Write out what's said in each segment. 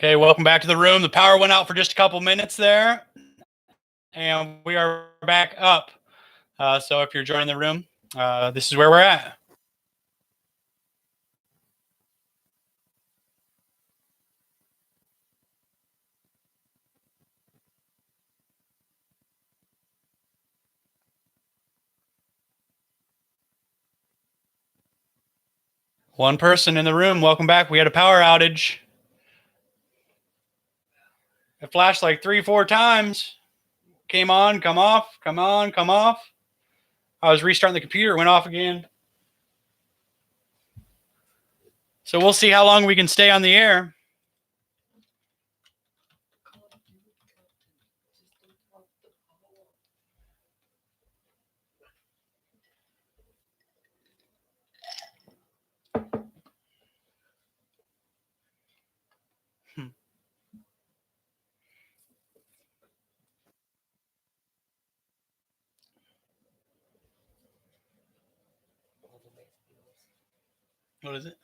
Okay, welcome back to the room. The power went out for just a couple minutes there, and we are back up. So if you're joining the room, this is where we're at. One person in the room. Welcome back. We had a power outage. It flashed like 3-4 times. Came on, come off, come on, come off. I was restarting the computer, it went off again. So we'll see how long we can stay on the air. What is it?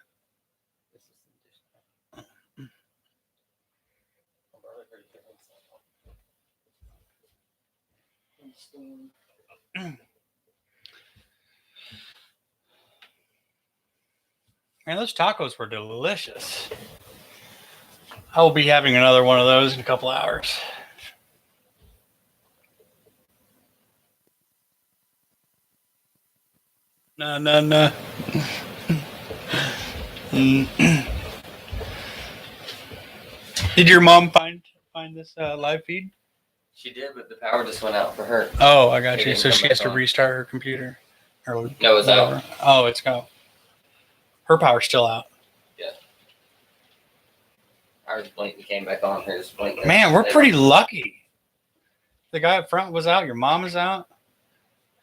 Man, those tacos were delicious. I will be having another one of those in a couple hours. No. Did your mom find this live feed? She did, but the power just went out for her. Oh, I got you. So she has to restart her computer. Or no, it's out. Oh, it's out. Her power's still out. Yeah. Ours blinked came back on. Hers blinked. Man, we're pretty lucky. The guy up front was out. Your mom is out.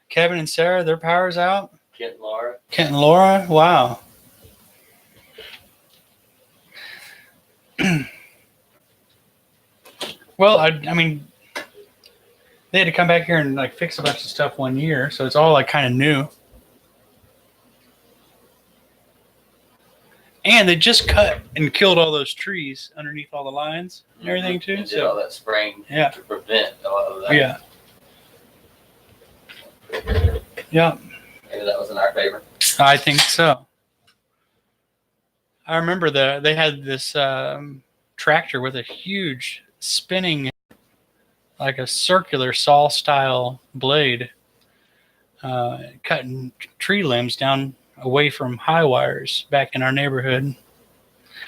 Kevin and Sarah, their power's out. Kent and Laura. Kent and Laura. Wow. Well, I mean, they had to come back here and like fix a bunch of stuff one year, so it's all like kind of new. And they just cut and killed all those trees underneath all the lines and everything too. And did all that spraying to prevent a lot of that. Yeah. Yeah. Maybe that was in our favor. I think so. I remember they had this tractor with a huge spinning, like a circular saw style blade, cutting tree limbs down away from high wires back in our neighborhood,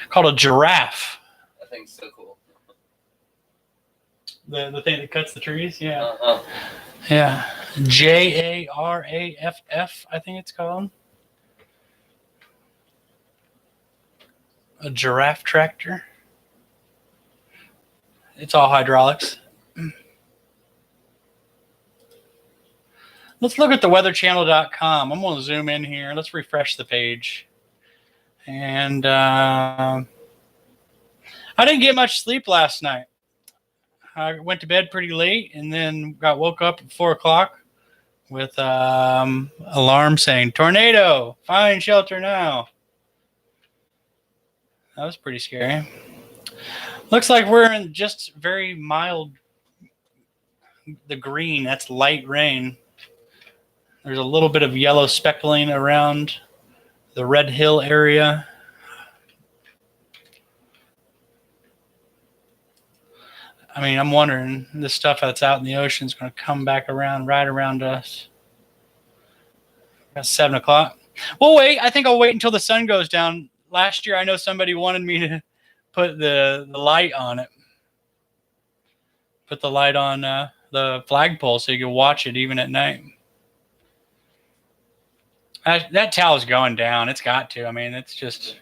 called a giraffe. That thing's so cool. The thing that cuts the trees, yeah. Uh-huh. Yeah. JARAFF, I think it's called. A giraffe tractor. It's all hydraulics. Let's look at the weatherchannel.com. I'm going to zoom in here. Let's refresh the page. And I didn't get much sleep last night. I went to bed pretty late and then woke up at 4 o'clock with alarm saying, tornado, find shelter now. That was pretty scary. Looks like we're in just very mild, the green, that's light rain. There's a little bit of yellow speckling around the Red Hill area. I mean, I'm wondering, this stuff that's out in the ocean is going to come back around, right around us. It's 7 o'clock. We'll wait. I think I'll wait until the sun goes down. Last year, I know somebody wanted me to put the light on it. Put the light on the flagpole so you can watch it even at night. That towel's going down. It's got to. I mean, it's just...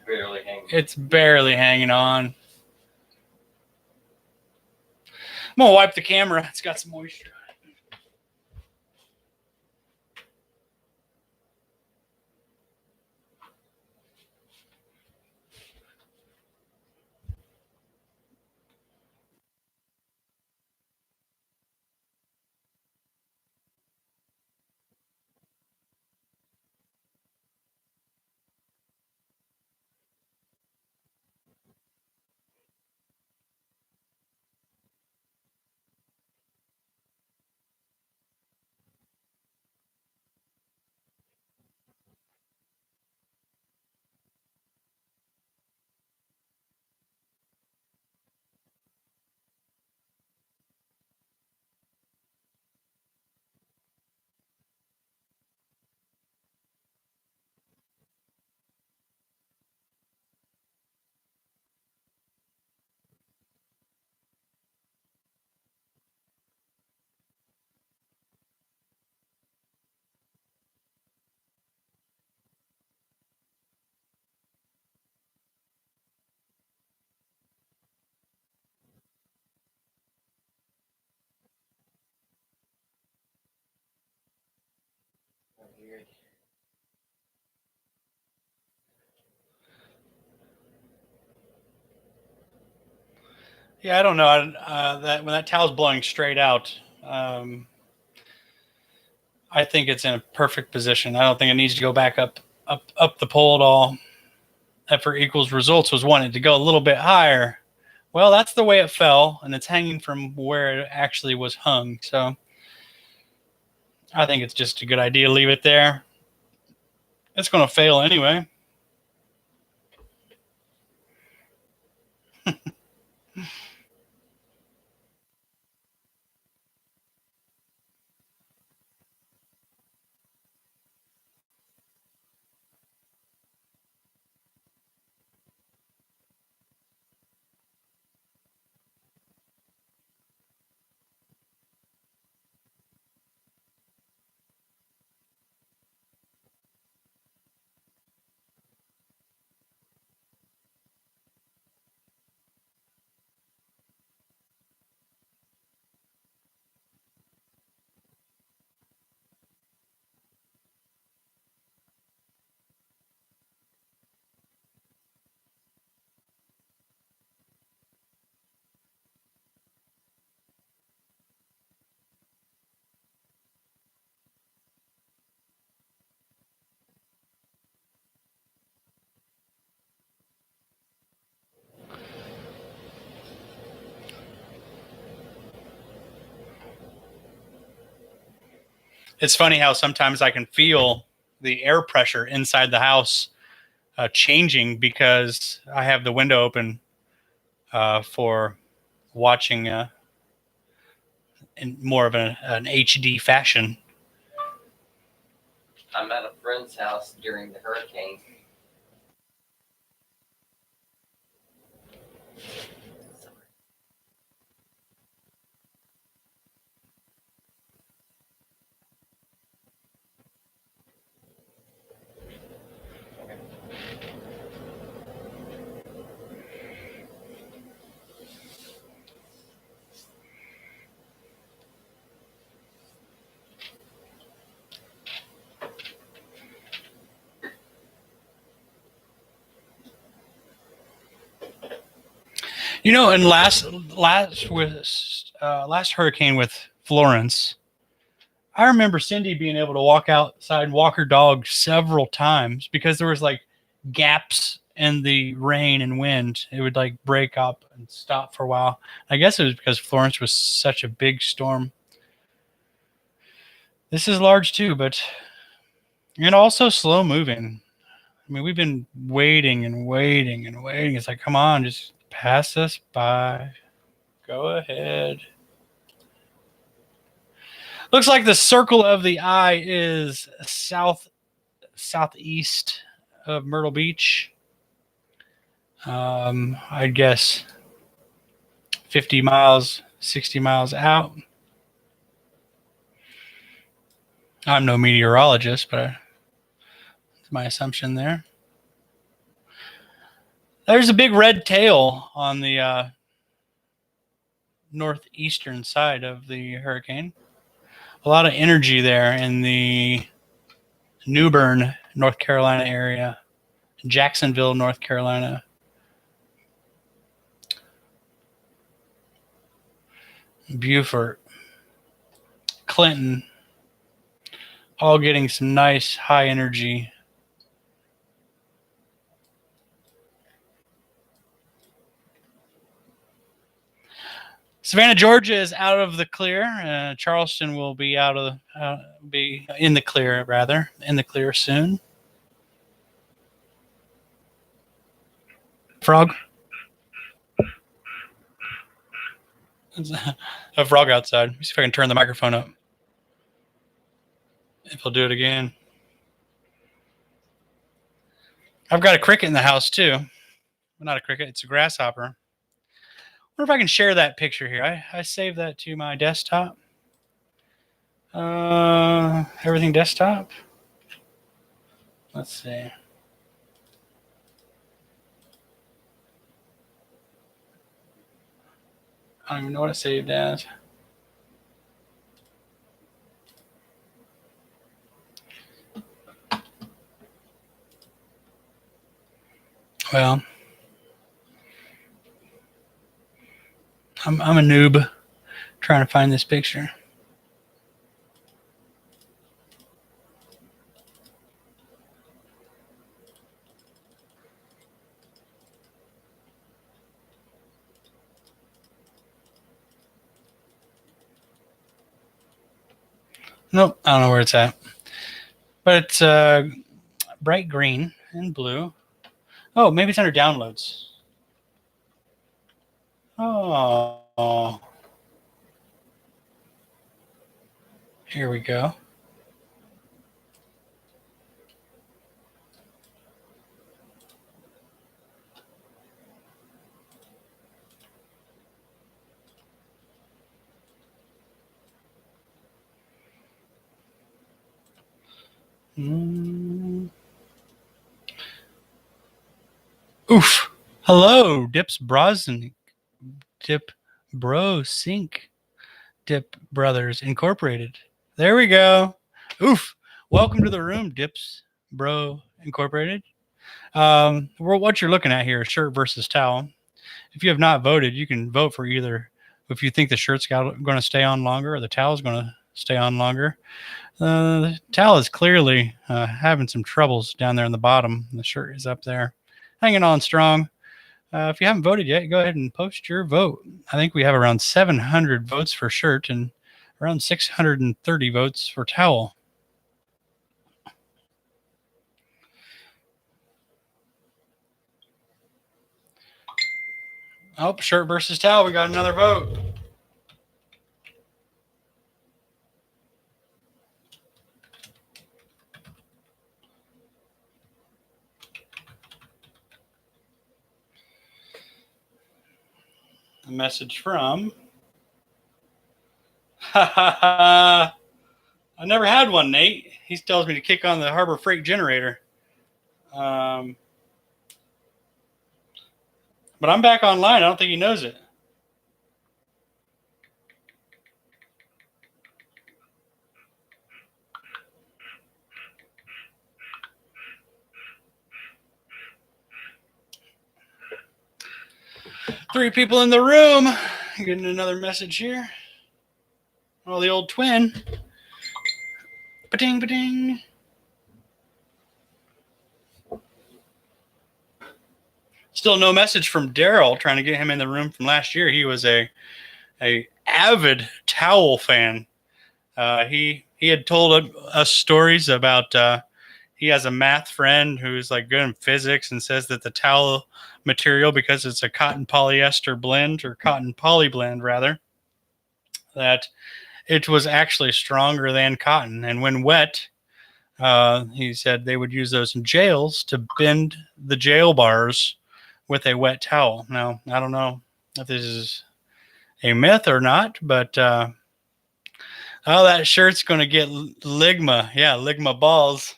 It's barely hanging on. I'm going to wipe the camera. It's got some moisture. Weird. Yeah, I don't know. That when that towel's blowing straight out, I think it's in a perfect position. I don't think it needs to go back up the pole at all. Effort equals results was wanting to go a little bit higher. Well, that's the way it fell, and it's hanging from where it actually was hung. So I think it's just a good idea to leave it there. It's going to fail anyway. It's funny how sometimes I can feel the air pressure inside the house changing because I have the window open for watching in more of an HD fashion. I'm at a friend's house during the hurricane. You know, and last hurricane with Florence, I remember Cindy being able to walk outside and walk her dog several times because there was like gaps in the rain and wind. It would like break up and stop for a while. I guess it was because Florence was such a big storm. This is large too, but and also slow moving. I mean, we've been waiting and waiting and waiting. It's like, come on, just pass us by. Go ahead. Looks like the circle of the eye is southeast of Myrtle Beach. I'd guess 50 miles, 60 miles out. I'm no meteorologist, but that's my assumption there. There's a big red tail on the northeastern side of the hurricane. A lot of energy there in the New Bern, North Carolina area, Jacksonville, North Carolina. Beaufort, Clinton, all getting some nice high energy. Savannah, Georgia is out of the clear. Charleston will be be in the clear, rather, in the clear soon. Frog? There's a frog outside. Let me see if I can turn the microphone up. If he'll do it again. I've got a cricket in the house too. Well, not a cricket, it's a grasshopper. I wonder if I can share that picture here. I saved that to my desktop. Everything desktop. Let's see. I don't even know what it saved as. Well, I'm a noob trying to find this picture. Nope, I don't know where it's at. But it's bright green and blue. Oh, maybe it's under downloads. Oh. Here we go. Oof. Hello, Dips Brosnik. Dip Bro Sync. Dip Brothers Incorporated. There we go. Oof. Welcome to the room, Dips Bro Incorporated. What you're looking at here is shirt versus towel. If you have not voted, you can vote for either. If you think the shirt's going to stay on longer or the towel's going to stay on longer. The towel is clearly having some troubles down there in the bottom. The shirt is up there, hanging on strong. If you haven't voted yet, go ahead and post your vote. I think we have around 700 votes for shirt and around 630 votes for towel. Oh, shirt versus towel. We got another vote. A message from. I never had one, Nate. He tells me to kick on the Harbor Freight generator. But I'm back online. I don't think he knows it. Three people in the room. Getting another message here. Oh, the old twin. Ba-ding, ba-ding. Still no message from Daryl. Trying to get him in the room from last year. He was a avid towel fan. He had told us stories about he has a math friend who's like good in physics and says that the towel material, because it's a cotton polyester blend or cotton poly blend rather, that it was actually stronger than cotton. And when wet, he said they would use those in jails to bend the jail bars with a wet towel. Now, I don't know if this is a myth or not, but oh, that shirt's going to get ligma. Yeah, ligma balls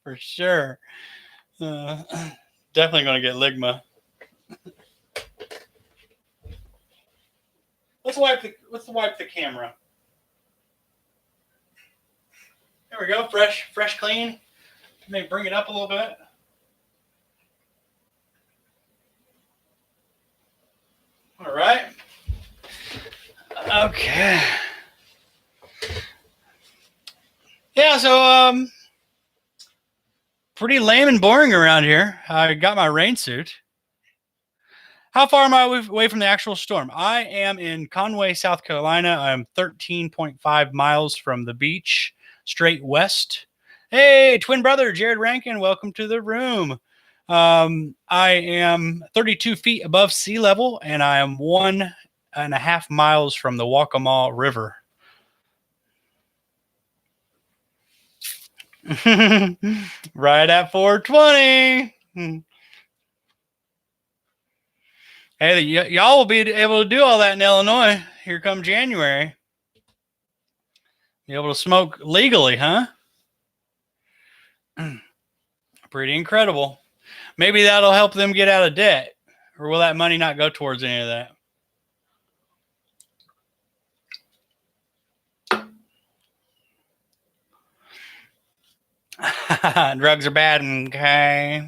for sure. Definitely going to get ligma. Let's wipe the camera. There we go. Fresh, clean. Maybe bring it up a little bit. All right. Okay. Yeah, so pretty lame and boring around here. I got my rain suit. How far am I away from the actual storm? I am in Conway, South Carolina. I'm 13.5 miles from the beach, straight west. Hey, twin brother, Jared Rankin, welcome to the room. I am 32 feet above sea level, and I am 1.5 miles from the Waccamaw River. Right at 420. Hey, y'all will be able to do all that in Illinois. Here come January. Be able to smoke legally, huh? Pretty incredible. Maybe that'll help them get out of debt. Or will that money not go towards any of that? Drugs are bad, okay?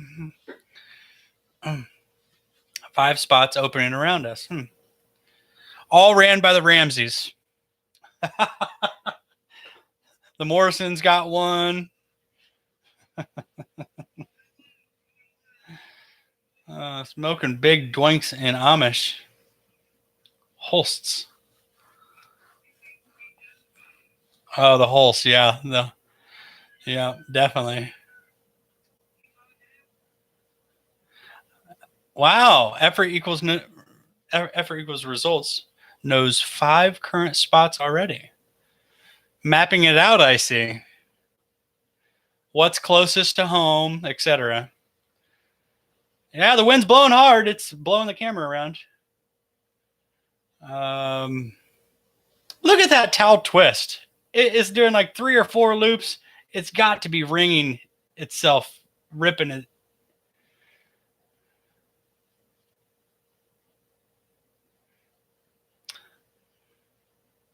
5 spots opening around us. All ran by the Ramseys. The Morrisons got one. Smoking big doinks and Amish. Holsts. Oh, the Holst, yeah. Yeah, definitely. Wow. Effort equals results. Knows 5 current spots already. Mapping it out, I see. What's closest to home, etc. Yeah, the wind's blowing hard. It's blowing the camera around. Look at that towel twist. It's doing like 3 or 4 loops. It's got to be ringing itself, ripping it.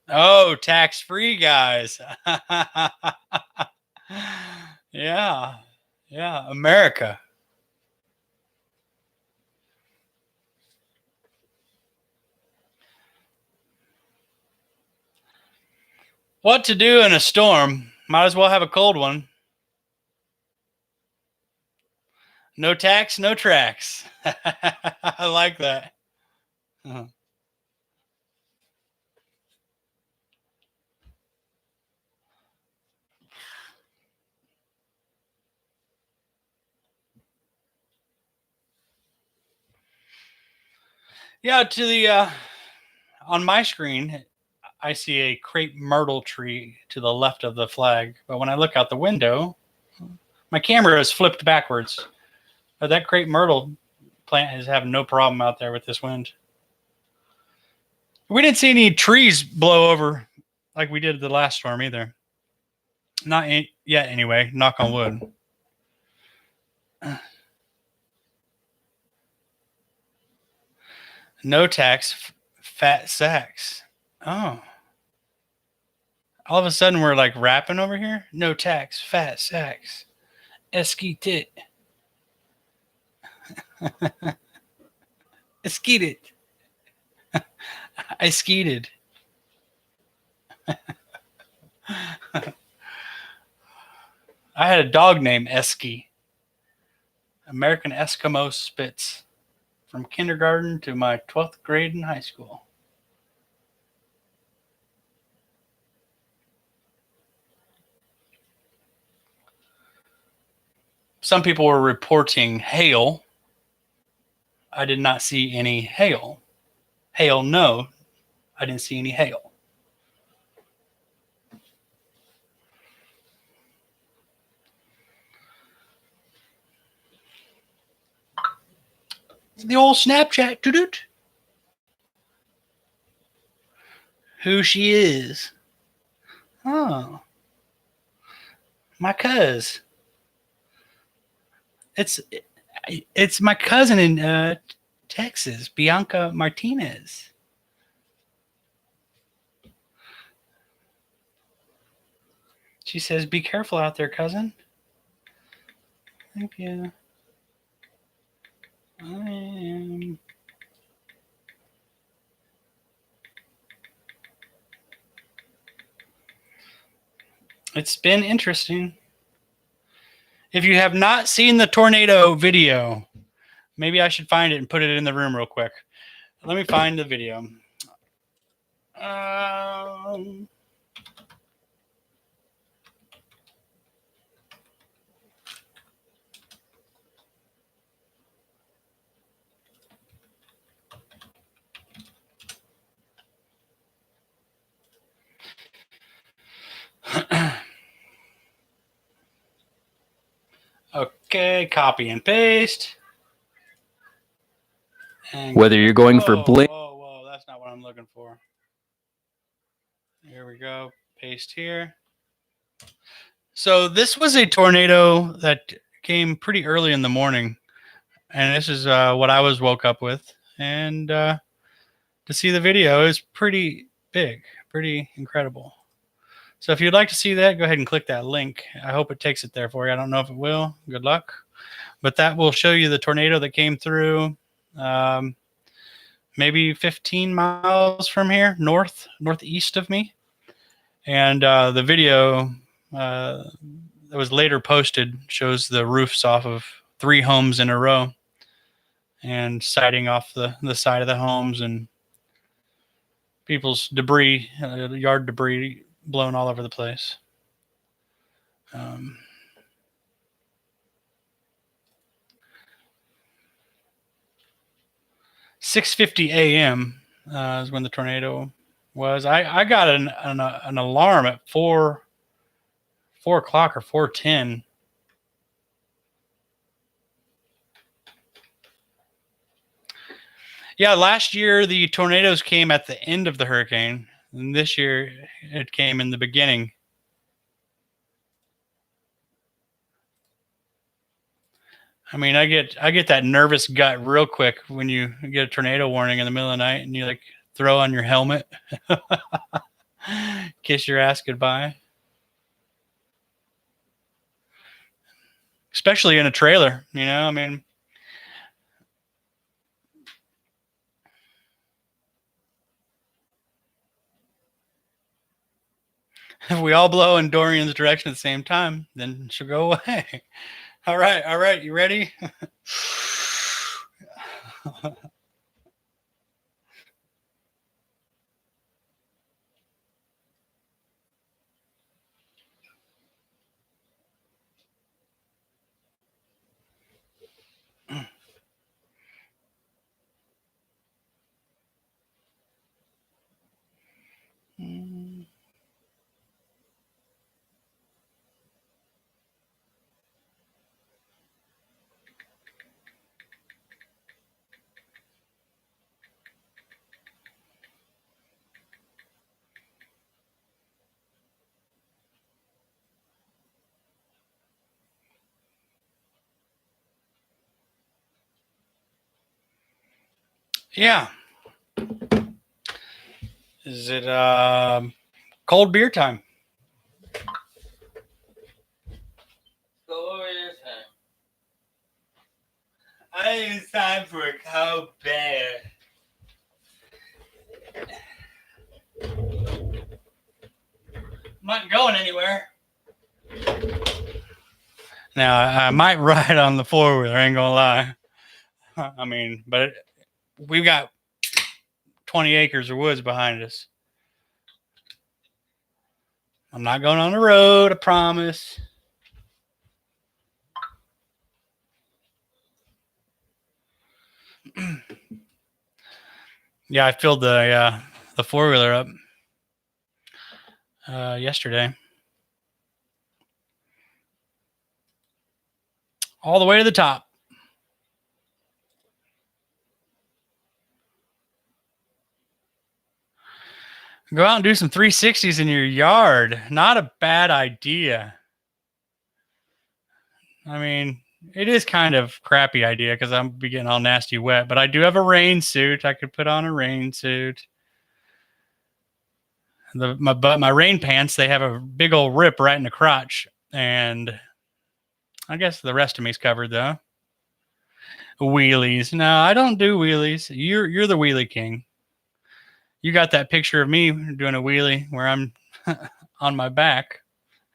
Oh, tax-free, guys. Yeah. Yeah, America. What to do in a storm? Might as well have a cold one. No tax, no tracks. I like that. Uh-huh. Yeah, to the on my screen, I see a crepe myrtle tree to the left of the flag. But when I look out the window, my camera is flipped backwards. But that crepe myrtle plant is having no problem out there with this wind. We didn't see any trees blow over like we did the last storm either. Not yet, anyway. Knock on wood. No tax, fat sacks. Oh. All of a sudden, we're like rapping over here. No tax, fat sacks. Esky tit. I skeeted. I skeeted. I had a dog named Esky. American Eskimo Spitz. From kindergarten to my 12th grade in high school. Some people were reporting hail. I did not see any hail. Hail, no. I didn't see any hail. The old Snapchat. Doo-doot. Who she is. Oh. My cuz. It's my cousin in Texas, Bianca Martinez. She says, "Be careful out there, cousin." Thank you. I am. It's been interesting. If you have not seen the tornado video, maybe I should find it and put it in the room real quick. Let me find the video. Okay, copy and paste. And whether you're going for blink. Whoa, that's not what I'm looking for. Here we go. Paste here. So this was a tornado that came pretty early in the morning. And this is what I was woke up with. And to see the video is pretty big, pretty incredible. So if you'd like to see that, go ahead and click that link. I hope it takes it there for you. I don't know if it will. Good luck. But that will show you the tornado that came through. maybe 15 miles from here, northeast of me. And the video that was later posted shows the roofs off of 3 homes in a row and sighting off the side of the homes and people's debris, yard debris blown all over the place. 6:50 a.m. Is when the tornado was. I got an alarm at 4 o'clock or 4:10. Yeah, last year the tornadoes came at the end of the hurricane, and this year it came in the beginning. I mean, I get that nervous gut real quick when you get a tornado warning in the middle of the night and you like throw on your helmet, kiss your ass goodbye. Especially in a trailer, you know. I mean, if we all blow in Dorian's direction at the same time, then she'll go away. All right, you ready? Yeah. Is it cold beer time? I think it's time for a cold beer. I'm not going anywhere. Now, I might ride on the four-wheeler, I ain't gonna lie. I mean, but we've got 20 acres of woods behind us. I'm not going on the road, I promise. Yeah, I filled the four-wheeler up yesterday. All the way to the top. Go out and do some 360s in your yard. Not a bad idea. I mean, it is kind of crappy idea because I'm be getting all nasty wet, but I do have a rain suit. I could put on a rain suit. My rain pants, they have a big old rip right in the crotch, and I guess the rest of me's covered though. Wheelies. No, I don't do wheelies. You're the wheelie king. You got that picture of me doing a wheelie where I'm on my back,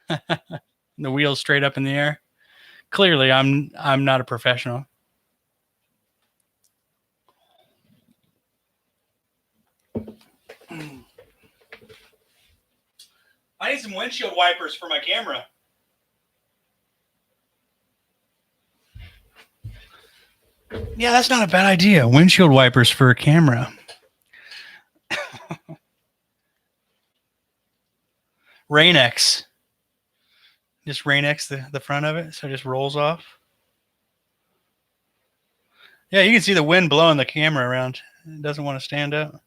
the wheels straight up in the air. Clearly, I'm not a professional. I need some windshield wipers for my camera. Yeah, that's not a bad idea. Windshield wipers for a camera. Rain-X. Just Rain-X the front of it, so it just rolls off. Yeah, you can see the wind blowing the camera around. It doesn't want to stand up.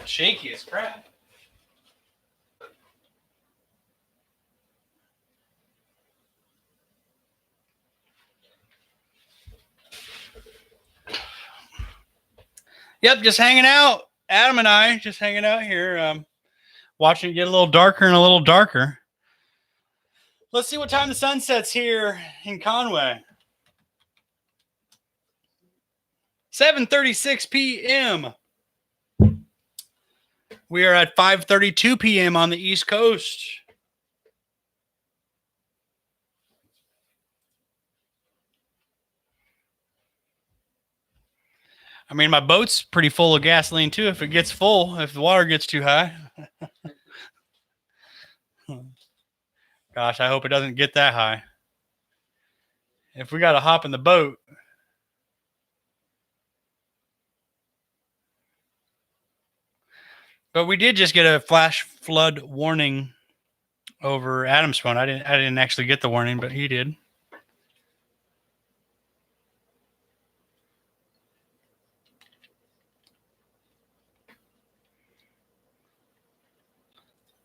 Shaky as crap. Yep, just hanging out. Adam and I just hanging out here, watching it get a little darker and a little darker. Let's see what time the sun sets here in Conway. 7:36 p.m. We are at 5:32 p.m. on the East Coast. I mean, my boat's pretty full of gasoline too. If it gets full, if the water gets too high. Gosh, I hope it doesn't get that high. If we got to hop in the boat. But we did just get a flash flood warning over Adam's phone. I didn't actually get the warning, but he did.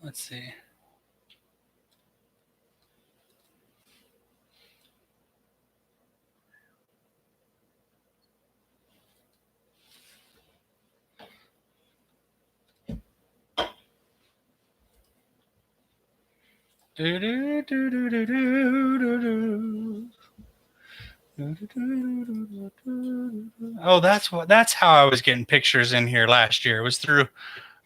Let's see. Oh, that's how I was getting pictures in here last year. It was through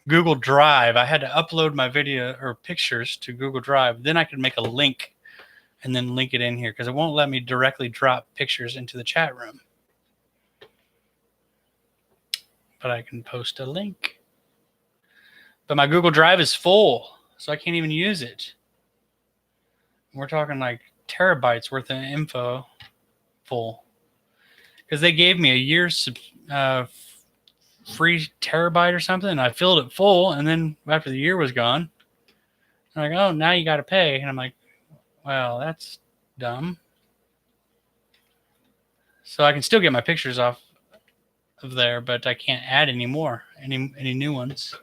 Google Drive. I had to upload my video or pictures to Google Drive. Then I could make a link and then link it in here because it won't let me directly drop pictures into the chat room. But I can post a link. But my Google Drive is full, so I can't even use it. We're talking like terabytes worth of info full. Because they gave me a year's free terabyte or something, and I filled it full, and then after the year was gone, I'm like, oh, now you got to pay. And I'm like, well, that's dumb. So I can still get my pictures off of there, but I can't add any more, any new ones.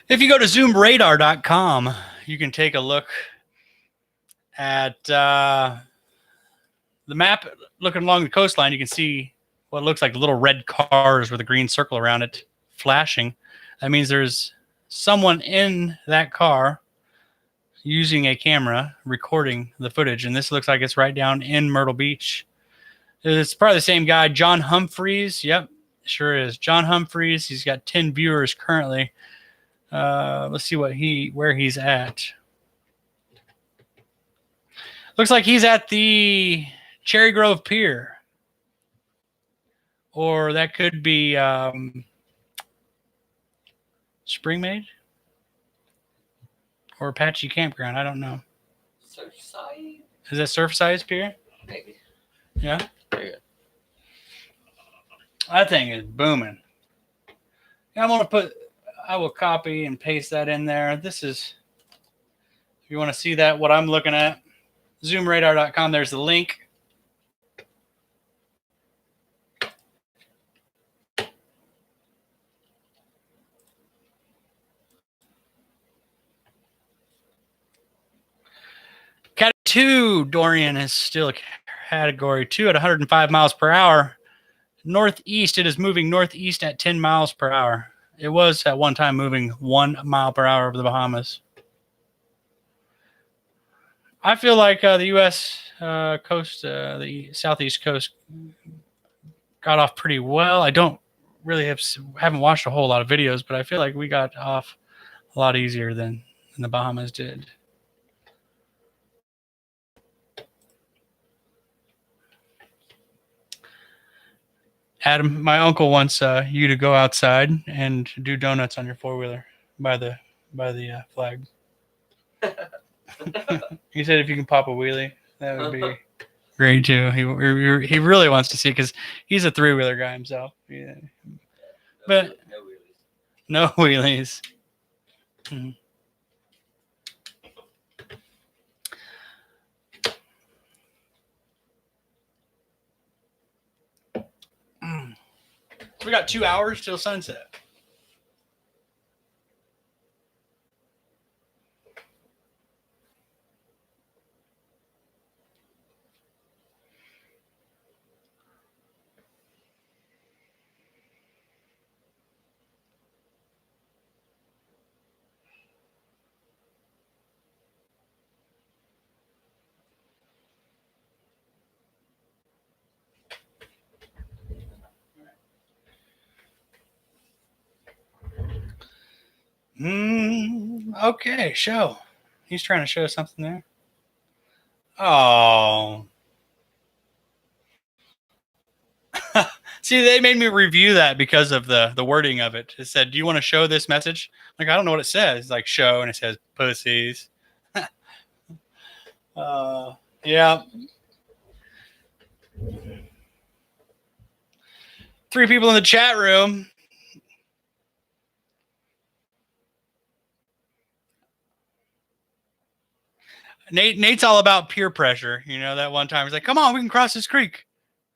If you go to zoomradar.com, you can take a look at the map. Looking along the coastline, you can see what looks like little red cars with a green circle around it flashing. That means there's someone in that car using a camera recording the footage, and this looks like it's right down in Myrtle Beach. It's probably the same guy, John Humphreys. Yep, sure is. John Humphreys. He's got 10 viewers currently. Let's see where he's at. Looks like he's at the Cherry Grove Pier. Or that could be Springmaid? Or Apache Campground. I don't know. Surfside? Is that Surfside Pier? Maybe. Yeah? Yeah. That thing is booming. Yeah, I will copy and paste that in there. This is, if you want to see that, what I'm looking at, zoomradar.com, there's the link. Category 2, Dorian is still a Category 2 at 105 miles per hour. Northeast, it is moving northeast at 10 miles per hour. It was at one time moving 1 mile per hour over the Bahamas. I feel like the U.S. Coast, the southeast coast, got off pretty well. I don't really haven't watched a whole lot of videos, but I feel like we got off a lot easier than the Bahamas did. Adam, my uncle wants you to go outside and do donuts on your four-wheeler by the flag. He said if you can pop a wheelie, that would be great too. He really wants to see it because he's a three-wheeler guy himself. Yeah. But no wheelies. Mm-hmm. We got 2 hours till sunset. Okay, show. He's trying to show something there. Oh. See, they made me review that because of the wording of it. It said, "Do you want to show this message?" Like, I don't know what it says. It's like show, and it says pussies. Yeah. 3 people in the chat room. Nate's all about peer pressure. You know, that one time he's like, "Come on, we can cross this creek.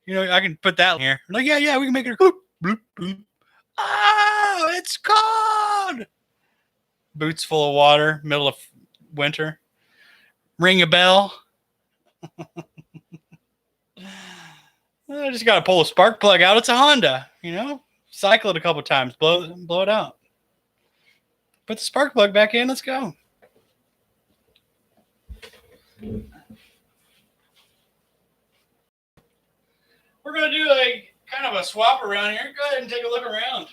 You know, I can put that here." I'm like, yeah, we can make it a bloop, bloop, bloop. Oh, it's cold. Boots full of water, middle of winter. Ring a bell. I just got to pull a spark plug out. It's a Honda, you know. Cycle it a couple times, blow it out. Put the spark plug back in. Let's go. We're gonna do a kind of a swap around here. Go ahead and take a look around.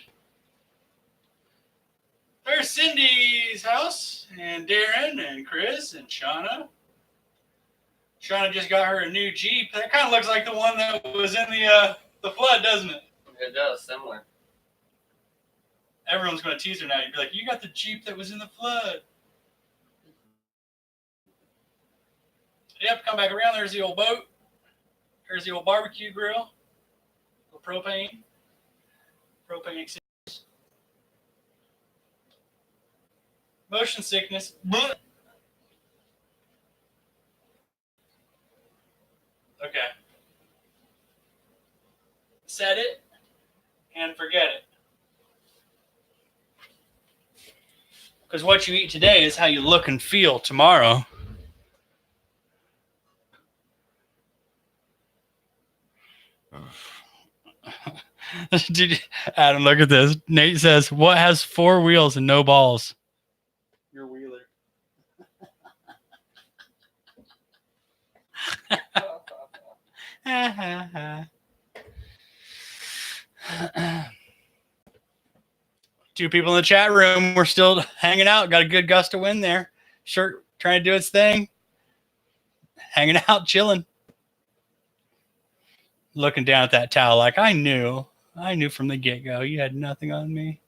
There's Cindy's house, and Darren, and Chris, and Shauna. Shauna just got her a new Jeep. That kind of looks like the one that was in the flood, doesn't it? It does, similar. Everyone's going to tease her now. You'd be like, "You got the Jeep that was in the flood." Yep, come back around. There's the old boat. There's the old barbecue grill. The propane. Propane extinguisher. Motion sickness. Blech. Okay. Set it and forget it. Because what you eat today is how you look and feel tomorrow. Dude, Adam, look at this. Nate says, "What has 4 wheels and no balls?" Your wheeler. Two people in the chat room. We're still hanging out. Got a good gust of wind there. Shirt trying to do its thing. Hanging out, chilling. Looking down at that towel like, I knew from the get-go you had nothing on me.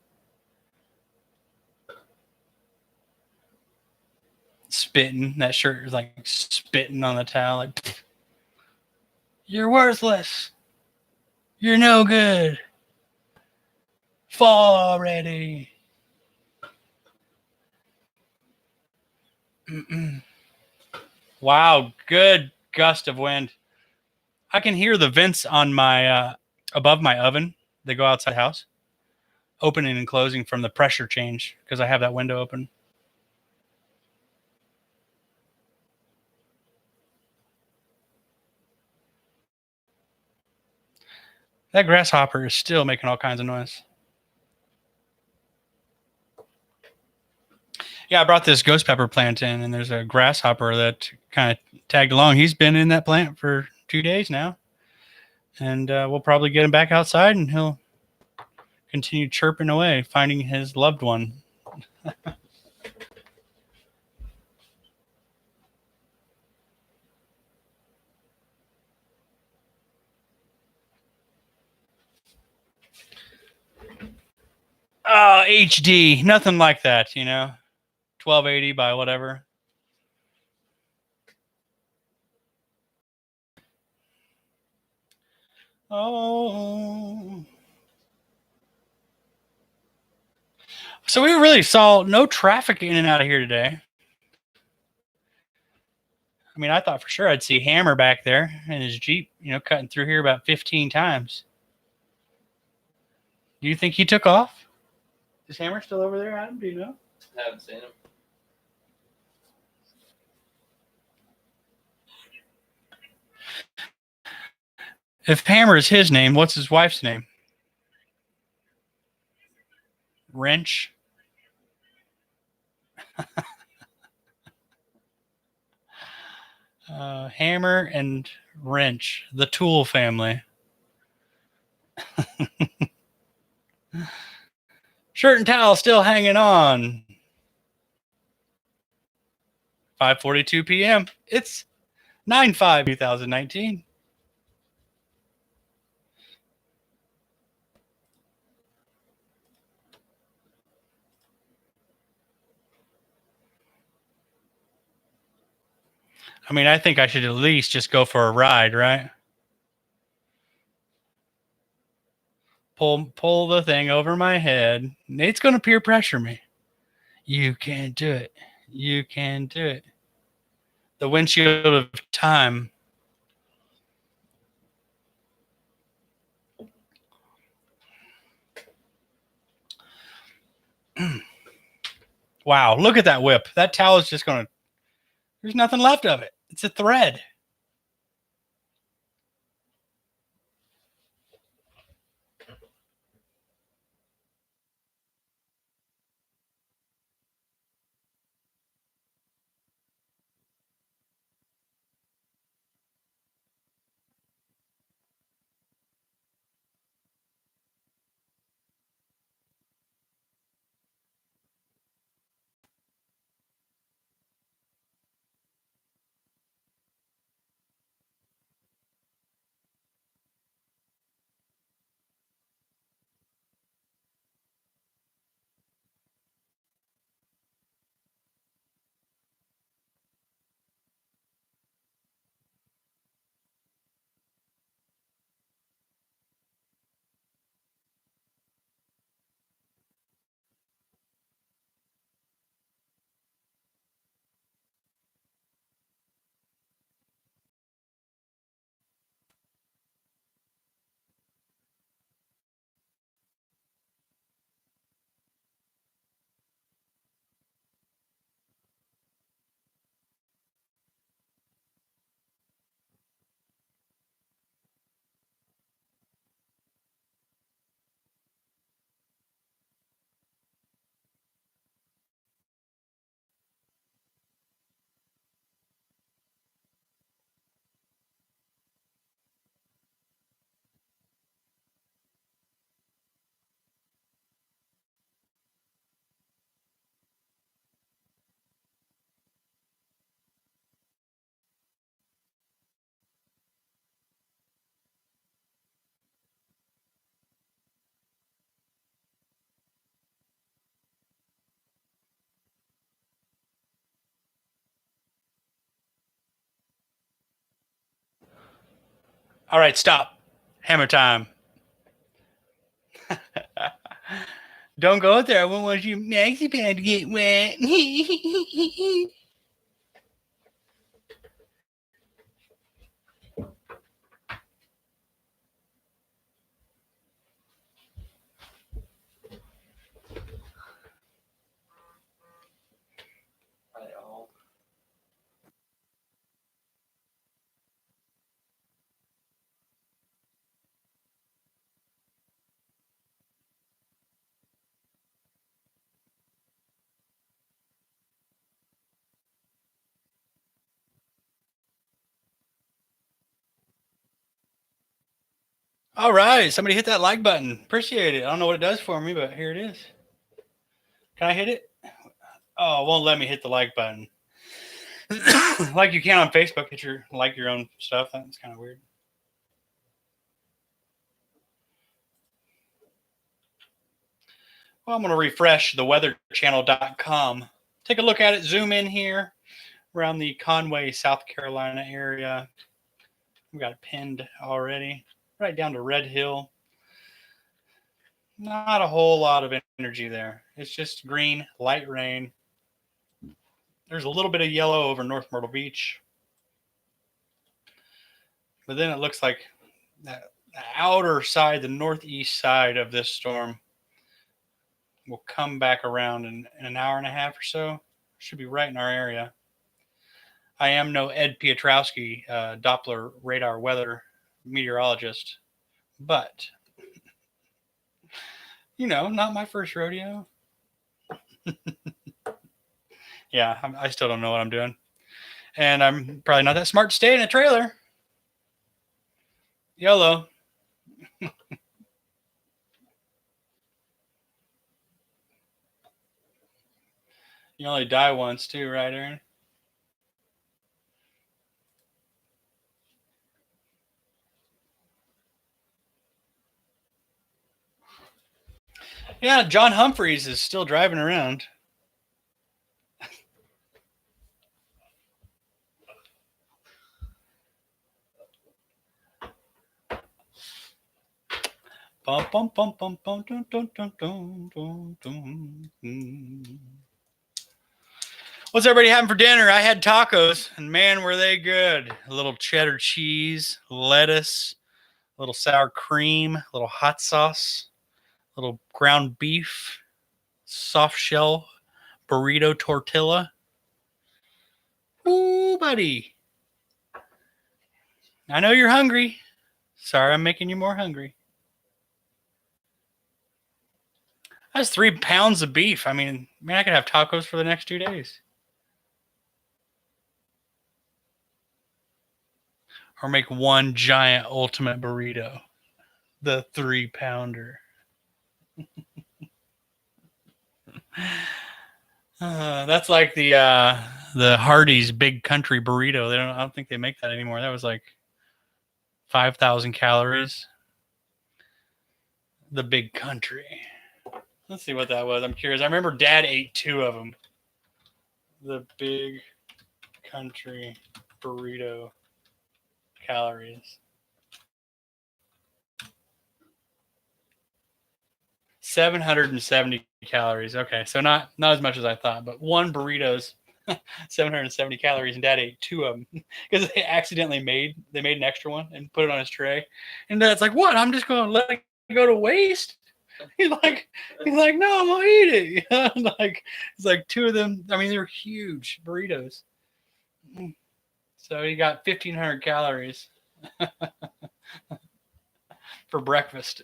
Spitting. That shirt is like spitting on the towel. Like, you're worthless. You're no good. Fall already. Wow, good gust of wind. I can hear the vents on my above my oven. They go outside the house, opening and closing from the pressure change because I have that window open. That grasshopper is still making all kinds of noise. Yeah, I brought this ghost pepper plant in, and there's a grasshopper that kind of tagged along. He's been in that plant for 2 days now, and we'll probably get him back outside, and he'll continue chirping away, finding his loved one. Oh, HD, nothing like that, you know, 1280 by whatever. Oh. So we really saw no traffic in and out of here today. I mean, I thought for sure I'd see Hammer back there in his Jeep, you know, cutting through here about 15 times. Do you think he took off? Is Hammer still over there, Adam? Do you know? I haven't seen him. If Hammer is his name, what's his wife's name? Wrench? Hammer and Wrench, the Tool family. Shirt and towel still hanging on. 5:42 p.m. It's 9/5/2019. I mean, I think I should at least just go for a ride, right? Pull the thing over my head. Nate's going to peer pressure me. You can do it. You can do it. The windshield of time. Wow, look at that whip. That towel is just going to, there's nothing left of it. It's a thread. All right, stop. Hammer time. Don't go there. I won't want your maxi pad to get wet. Right, all. All right, somebody hit that like button. Appreciate it. I don't know what it does for me, but here it is. Can I hit it? Oh, it won't let me hit the like button. Like you can on Facebook, hit your like your own stuff. That's kind of weird. Well, I'm going to refresh the weatherchannel.com. Take a look at it. Zoom in here around the Conway, South Carolina area. We got it pinned already. Right down to Red Hill. Not a whole lot of energy there. It's just green, light rain. There's a little bit of yellow over North Myrtle Beach. But then it looks like the outer side, the northeast side of this storm will come back around in an hour and a half or so. Should be right in our area. I am no Ed Piotrowski, Doppler radar weather meteorologist, but, not my first rodeo. Yeah, I still don't know what I'm doing. And I'm probably not that smart to stay in a trailer. YOLO. You only die once, too, right, Aaron? Yeah, John Humphreys is still driving around. Bum, bum, bum, bum, bum, dun, dun, dun, dun, dun, dun. What's everybody having for dinner? I had tacos, and man, were they good. A little cheddar cheese, lettuce, a little sour cream, a little hot sauce, a little ground beef, soft shell burrito tortilla. Ooh, buddy. I know you're hungry. Sorry, I'm making you more hungry. That's 3 pounds of beef. I mean, man, I could have tacos for the next 2 days. Or make one giant ultimate burrito. The 3 pounder. That's like the Hardee's Big Country burrito. I don't think they make that anymore. That was like 5,000 calories. The Big Country. Let's see what that was. I'm curious. I remember Dad ate 2 of them. The Big Country burrito calories. 770 calories. Okay, so not as much as I thought, but one burrito's 770 calories, and Dad ate 2 of them because they made an extra one and put it on his tray, and Dad's like, "What? I'm just going to let it go to waste?" He's like, "No, I'm gonna eat it." Like it's like 2 of them. I mean, they're huge burritos. So he got 1,500 calories for breakfast.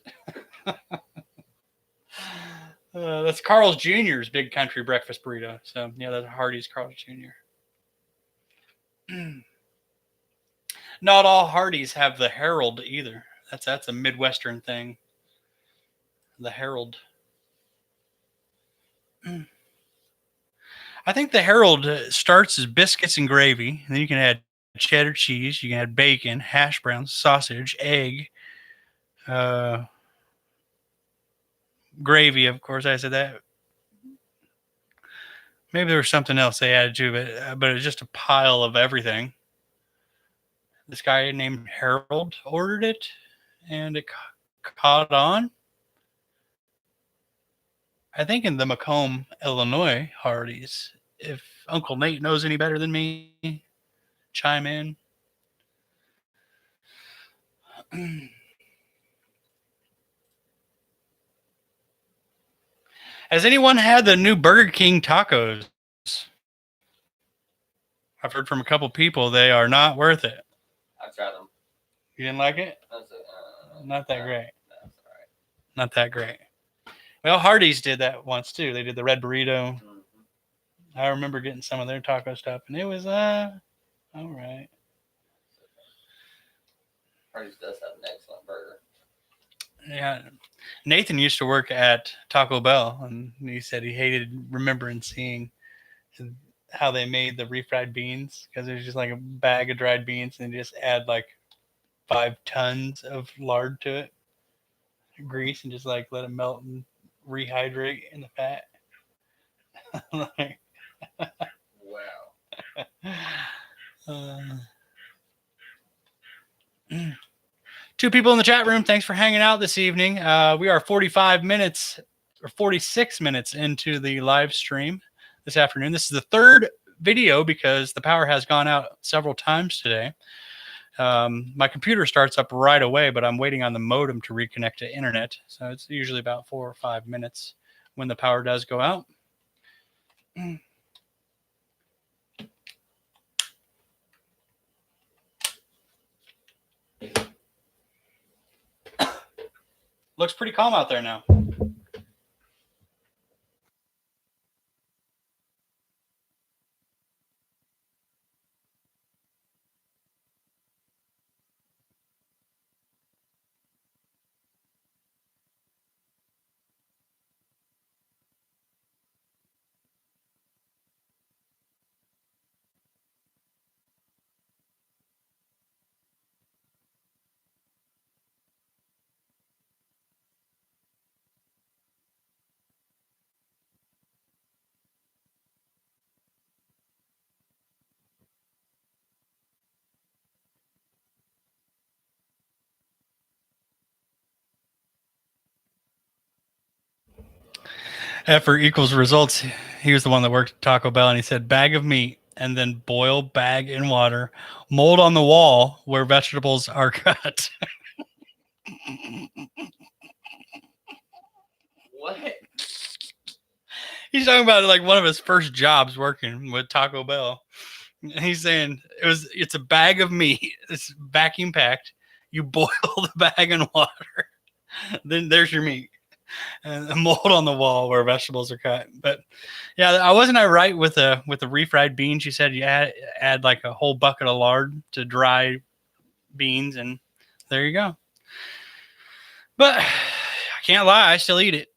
That's Carl's Jr.'s Big Country breakfast burrito. So yeah, that's Hardee's Carl's Jr. Not all Hardee's have the Herald either. That's a Midwestern thing. The Herald. I think the Herald starts as biscuits and gravy, and then you can add cheddar cheese, you can add bacon, hash browns, sausage, egg, gravy. Of course, I said that. Maybe there was something else they added to it, but it was just a pile of everything. This guy named Harold ordered it, and it caught on. I think in the Macomb, Illinois Hardee's. If Uncle Nate knows any better than me, chime in. Has anyone had the new Burger King tacos? I've heard from a couple people they are not worth it. I've tried them. You didn't like it? Not that great. That's all right. Not that great. Well, Hardee's did that once too. They did the red burrito. Mm-hmm. I remember getting some of their taco stuff, and it was all right. Hardee's does have an excellent burger. Yeah, Nathan used to work at Taco Bell, and he said he hated remembering seeing how they made the refried beans because it was just like a bag of dried beans, and they just add like 5 tons of lard to it, grease, and just like let it melt and rehydrate in the fat. Like, wow. 2 people in the chat room. Thanks for hanging out this evening. We are 45 minutes or 46 minutes into the live stream this afternoon. This is the 3rd video because the power has gone out several times today. My computer starts up right away, but I'm waiting on the modem to reconnect to internet. So it's usually about 4 or 5 minutes when the power does go out. Looks pretty calm out there now. Effort equals results. He was the one that worked at Taco Bell, and he said bag of meat and then boil bag in water, mold on the wall where vegetables are cut. What? He's talking about like one of his first jobs working with Taco Bell. He's saying it's a bag of meat. It's vacuum packed. You boil the bag in water. Then there's your meat. And a mold on the wall where vegetables are cut. But yeah, I right with the refried beans. You said you add like a whole bucket of lard to dry beans, and there you go. But I can't lie, I still eat it.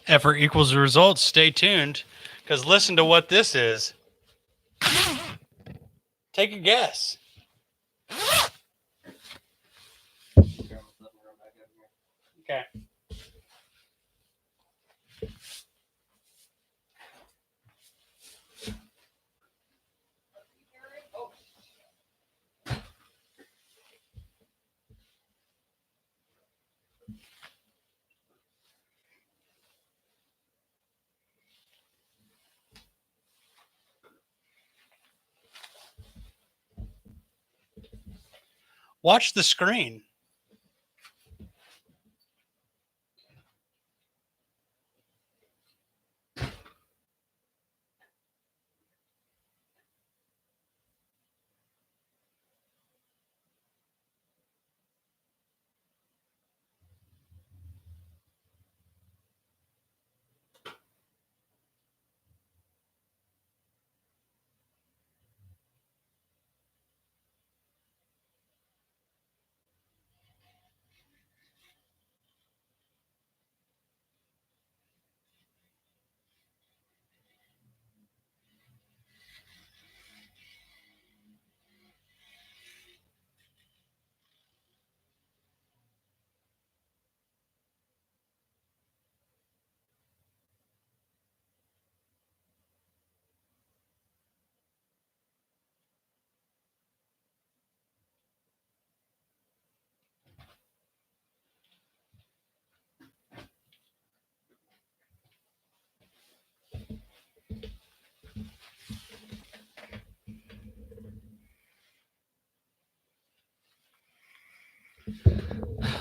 Effort equals the results. Stay tuned, because listen to what this is. Take a guess. Okay. Watch the screen.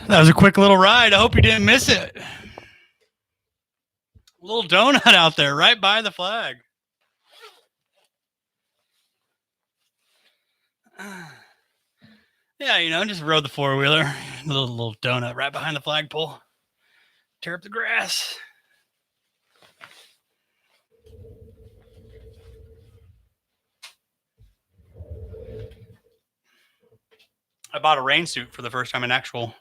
That was a quick little ride. I hope you didn't miss it. A little donut out there right by the flag. Yeah, you know, just rode the four-wheeler. A little donut right behind the flagpole. Tear up the grass. I bought a rain suit for the first time in actual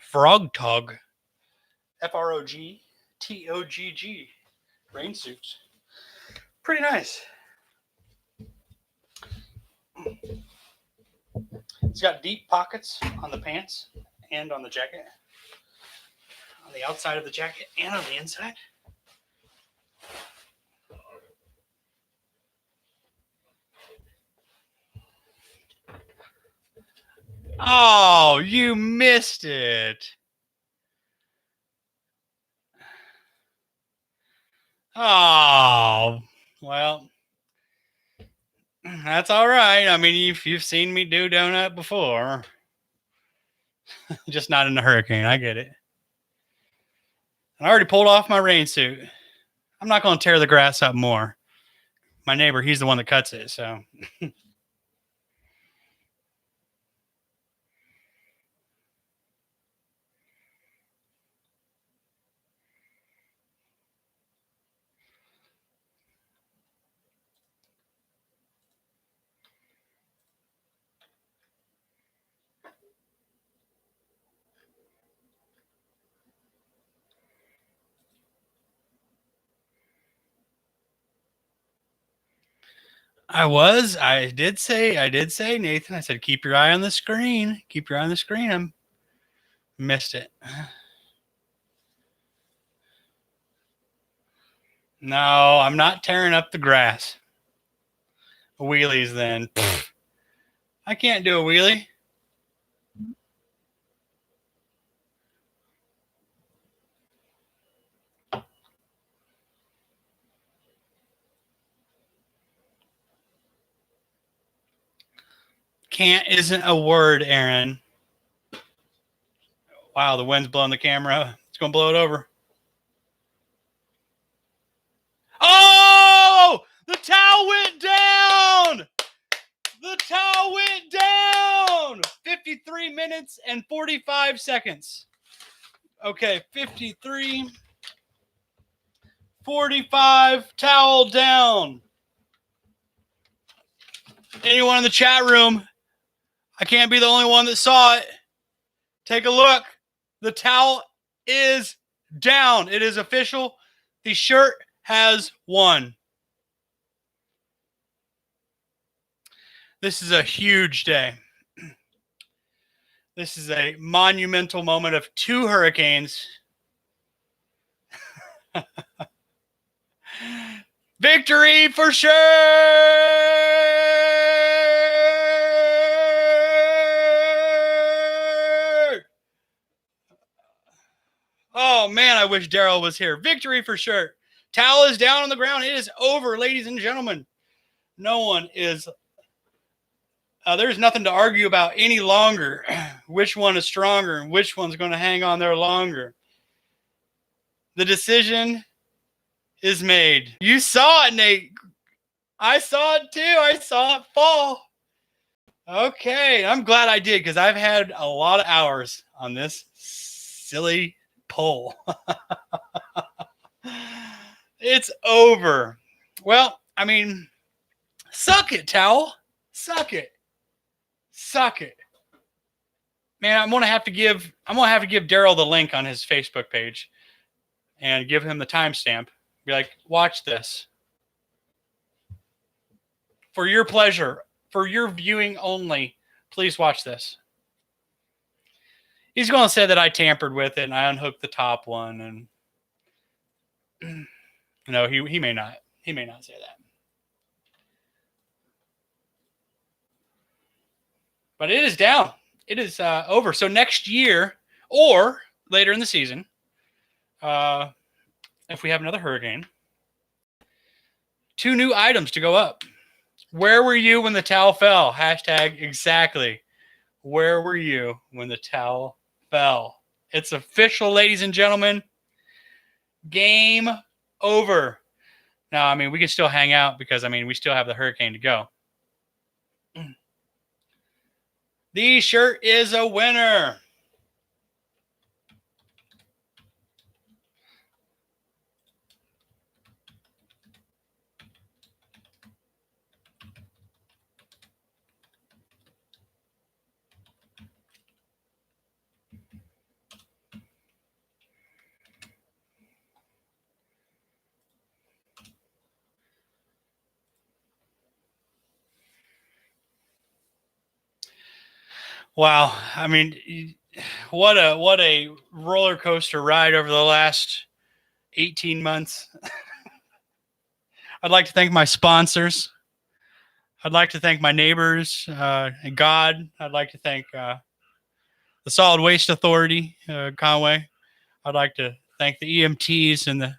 frog tog. FROGTOGG rain suits. Pretty nice. It's got deep pockets on the pants and on the jacket. On the outside of the jacket and on the inside. Oh, you missed it. Oh, well, that's all right. I mean, you've seen me do donut before, just not in a hurricane. I get it. I already pulled off my rain suit. I'm not going to tear the grass up more. My neighbor, he's the one that cuts it, so. I did say, Nathan, I said, keep your eye on the screen. Keep your eye on the screen. I missed it. No, I'm not tearing up the grass. Wheelies then. Pfft. I can't do a wheelie. Can't isn't a word, Aaron. Wow, the wind's blowing the camera. It's going to blow it over. Oh! The towel went down! The towel went down! 53 minutes and 45 seconds. Okay, 53, 45, towel down. Anyone in the chat room? I can't be the only one that saw it. Take a look. The towel is down. It is official. The shirt has won. This is a huge day. This is a monumental moment of two hurricanes. Victory for sure! Oh, man, I wish Daryl was here. Victory for sure. Towel is down on the ground. It is over, ladies and gentlemen. No one is... there's nothing to argue about any longer. Which one is stronger and which one's going to hang on there longer. The decision is made. You saw it, Nate. I saw it too. I saw it fall. Okay, I'm glad I did because I've had a lot of hours on this silly poll. It's over. Well, I mean, suck it, towel. Suck it. Suck it. Man, I'm gonna have to give Daryl the link on his Facebook page and give him the timestamp. Be like, watch this. For your pleasure, for your viewing only, please watch this. He's going to say that I tampered with it and I unhooked the top one, and no, he may not. He may not say that. But it is down. It is over. So next year or later in the season, if we have another hurricane, 2 new items to go up. Where were you when the towel fell? Hashtag exactly. Where were you when the towel fell? It's official, ladies and gentlemen. Game over. Now, I mean, we can still hang out because, I mean, we still have the hurricane to go. The shirt is a winner. Wow. I mean, what a roller coaster ride over the last 18 months. I'd like to thank my sponsors. I'd like to thank my neighbors and God. I'd like to thank the Solid Waste Authority, Conway. I'd like to thank the EMTs and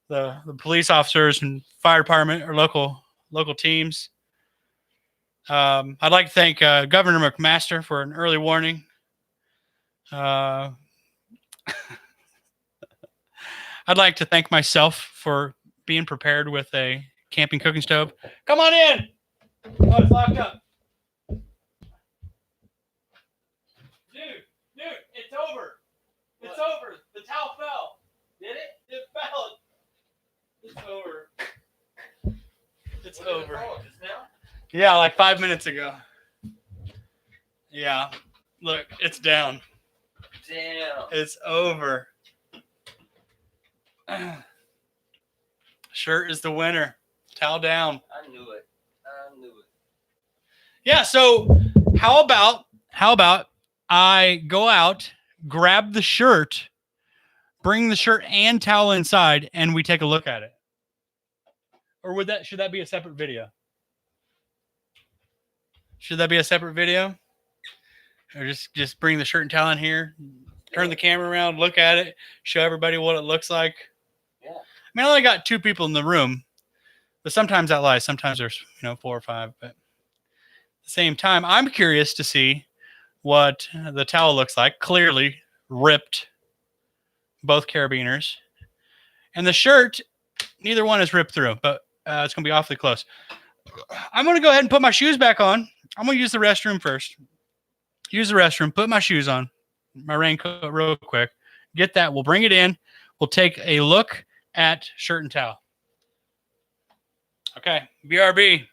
the police officers and fire department or local teams. I'd like to thank Governor McMaster for an early warning. I'd like to thank myself for being prepared with a camping cooking stove. Come on in. Oh, it's locked up. Dude, it's over. It's over. The towel fell. Did it? It fell. It's over. It's over. Just now? Yeah, like 5 minutes ago. Yeah. Look, it's down. Damn. It's over. Shirt is the winner. Towel down. I knew it. Yeah, so how about I go out, grab the shirt, bring the shirt and towel inside, and we take a look at it? Or should that be a separate video? Should that be a separate video? Or just bring the shirt and towel in here, turn the camera around, look at it, show everybody what it looks like? Yeah. I mean, I only got 2 people in the room, but sometimes that lies. Sometimes there's 4 or 5. But at the same time, I'm curious to see what the towel looks like. Clearly ripped, both carabiners, and the shirt. Neither one is ripped through, but it's gonna be awfully close. I'm gonna go ahead and put my shoes back on. I'm gonna use the restroom first. Use the restroom. Put my shoes on, my raincoat real quick. Get that. We'll bring it in. We'll take a look at shirt and towel. Okay, BRB.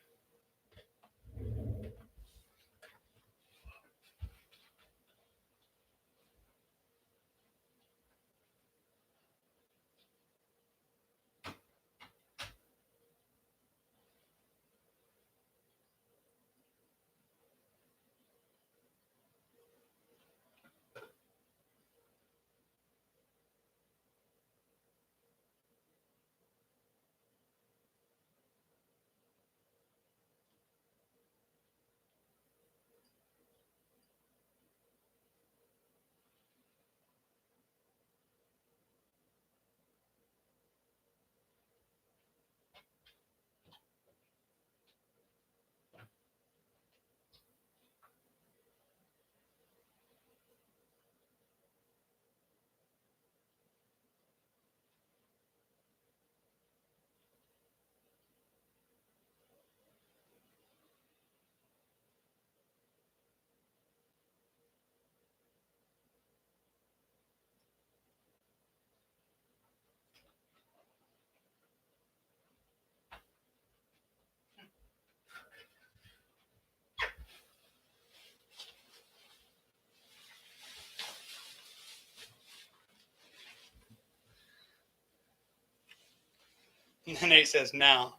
And Nate says now.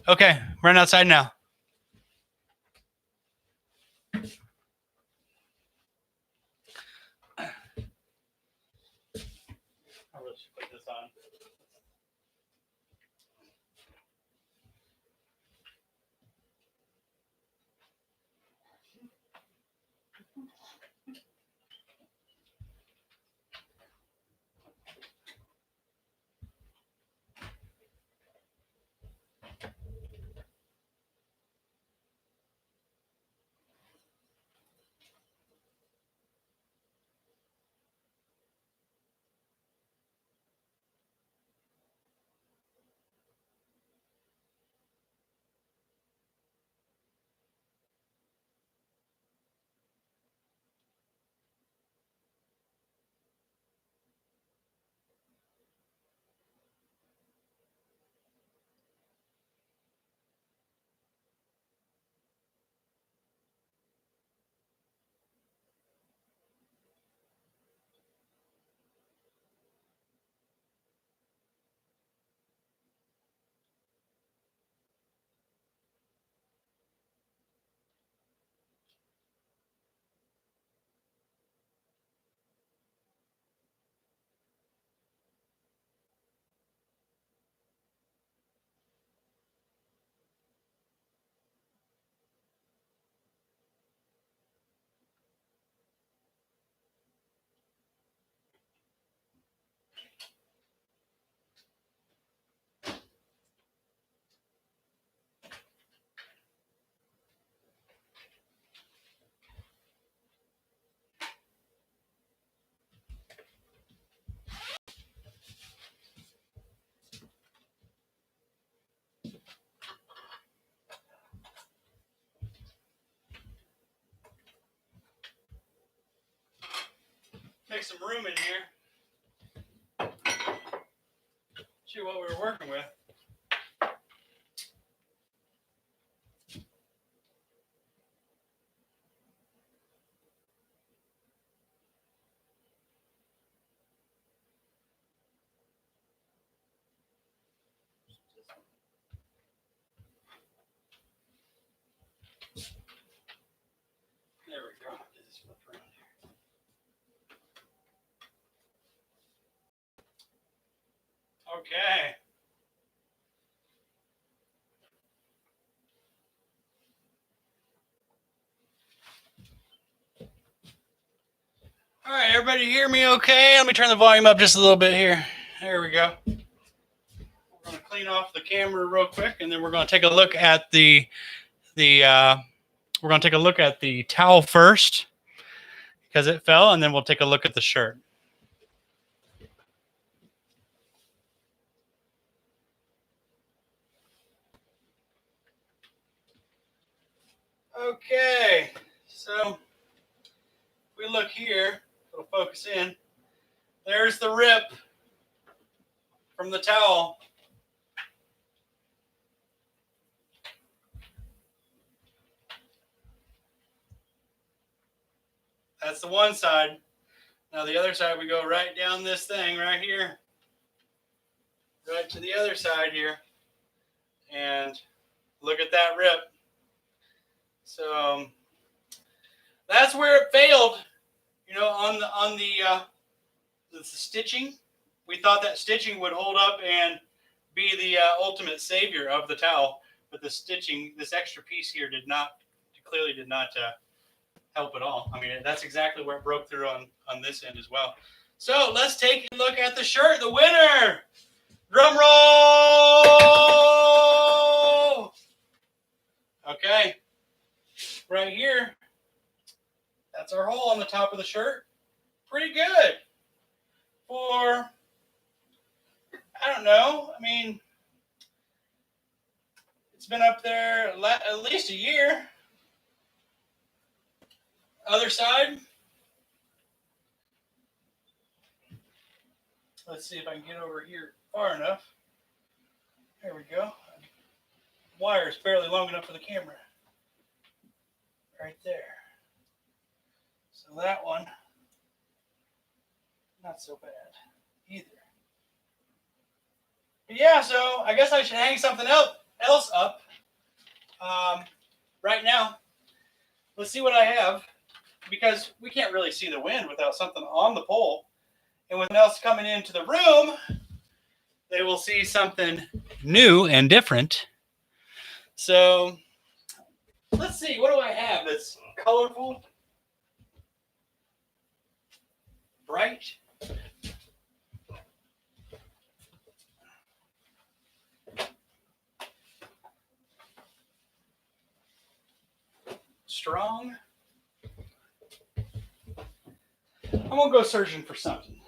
Okay, run outside now. I'll just put this on. make some room in here. See what we were working with. There we go. Just flip around here. Okay. All right, everybody hear me okay? Let me turn the volume up just a little bit here. There we go. We're going to clean off the camera real quick, and then we're going to take a look at the towel first because it fell, and then we'll take a look at the shirt. Okay, so if we look here, it'll focus in. There's the rip from the towel. That's the one side. Now the other side, we go right down this thing right here, right to the other side here, and look at that rip. So that's where it failed. You know, on the stitching, we thought that stitching would hold up and be the ultimate savior of the towel, but the stitching, this extra piece here, clearly did not help at all. I mean, that's exactly where it broke through on this end as well. So let's take a look at the shirt. The winner, drum roll. Okay, right here, that's our hole on the top of the shirt. Pretty good for, I don't know, I mean, it's been up there at least a year. Other side. Let's see if I can get over here far enough. There we go. Wire is barely long enough for the camera. Right there. So that one, not so bad either. But yeah, so I guess I should hang something else up right now. Let's see what I have, because we can't really see the wind without something on the pole. And with else coming into the room, they will see something new and different. So let's see, what do I have that's colorful, bright? Strong. I'm gonna go searching for something.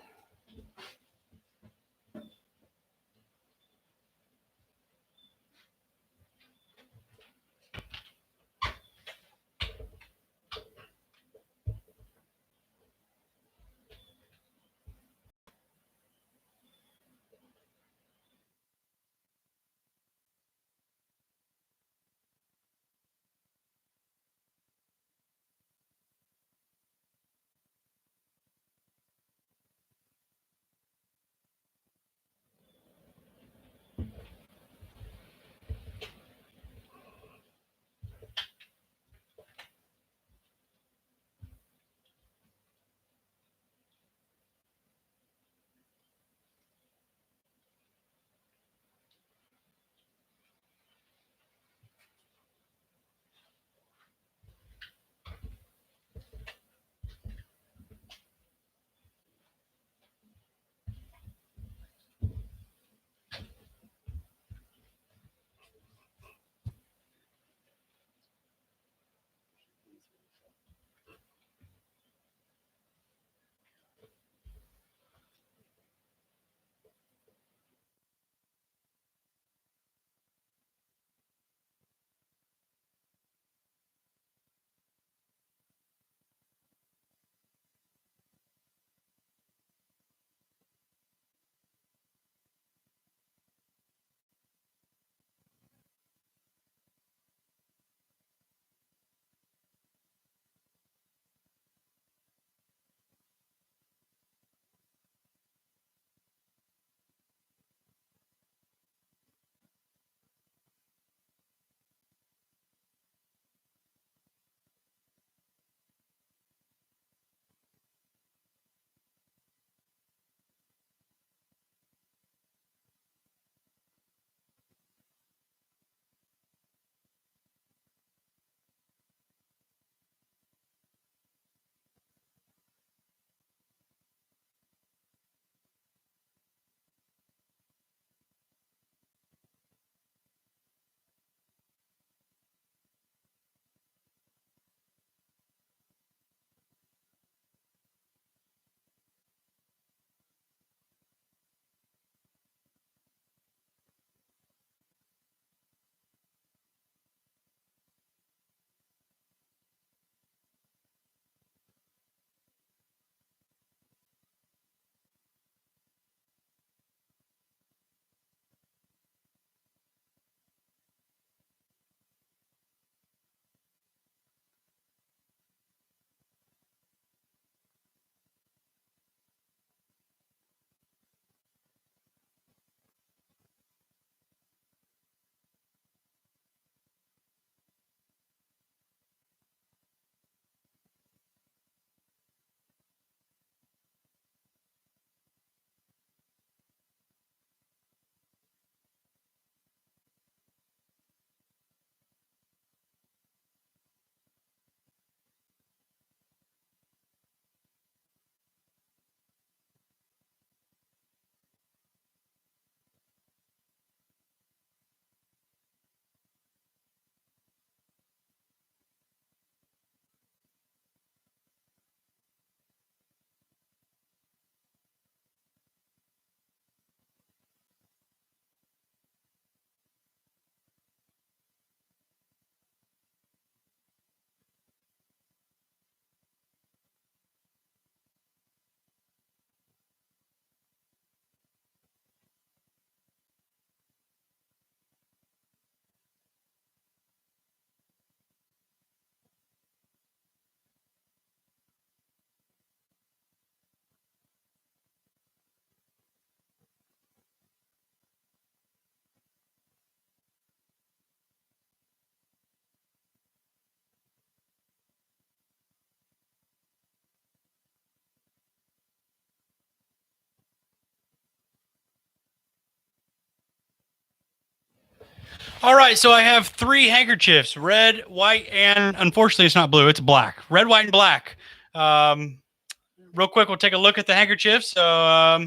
All right, so I have 3 handkerchiefs: red, white, and unfortunately, it's not blue; it's black. Red, white, and black. Real quick, we'll take a look at the handkerchiefs so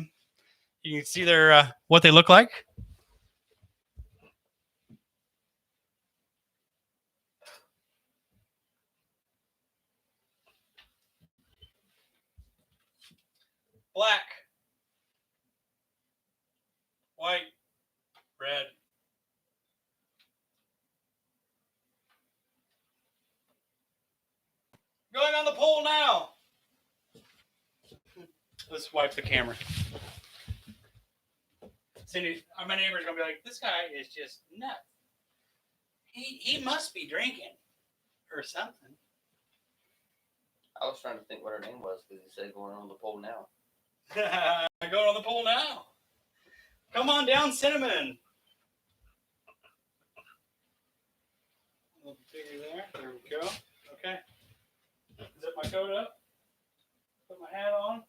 you can see their what they look like. Black, white, red. Going on the pole now. Let's wipe the camera. Cindy, my neighbor's gonna be like, "This guy is just nuts. He must be drinking or something." I was trying to think what her name was because you said going on the pole now. Going on the pole now. Come on down, Cinnamon. A little bigger there. There we go. Okay. Zip my coat up. Put my hat on.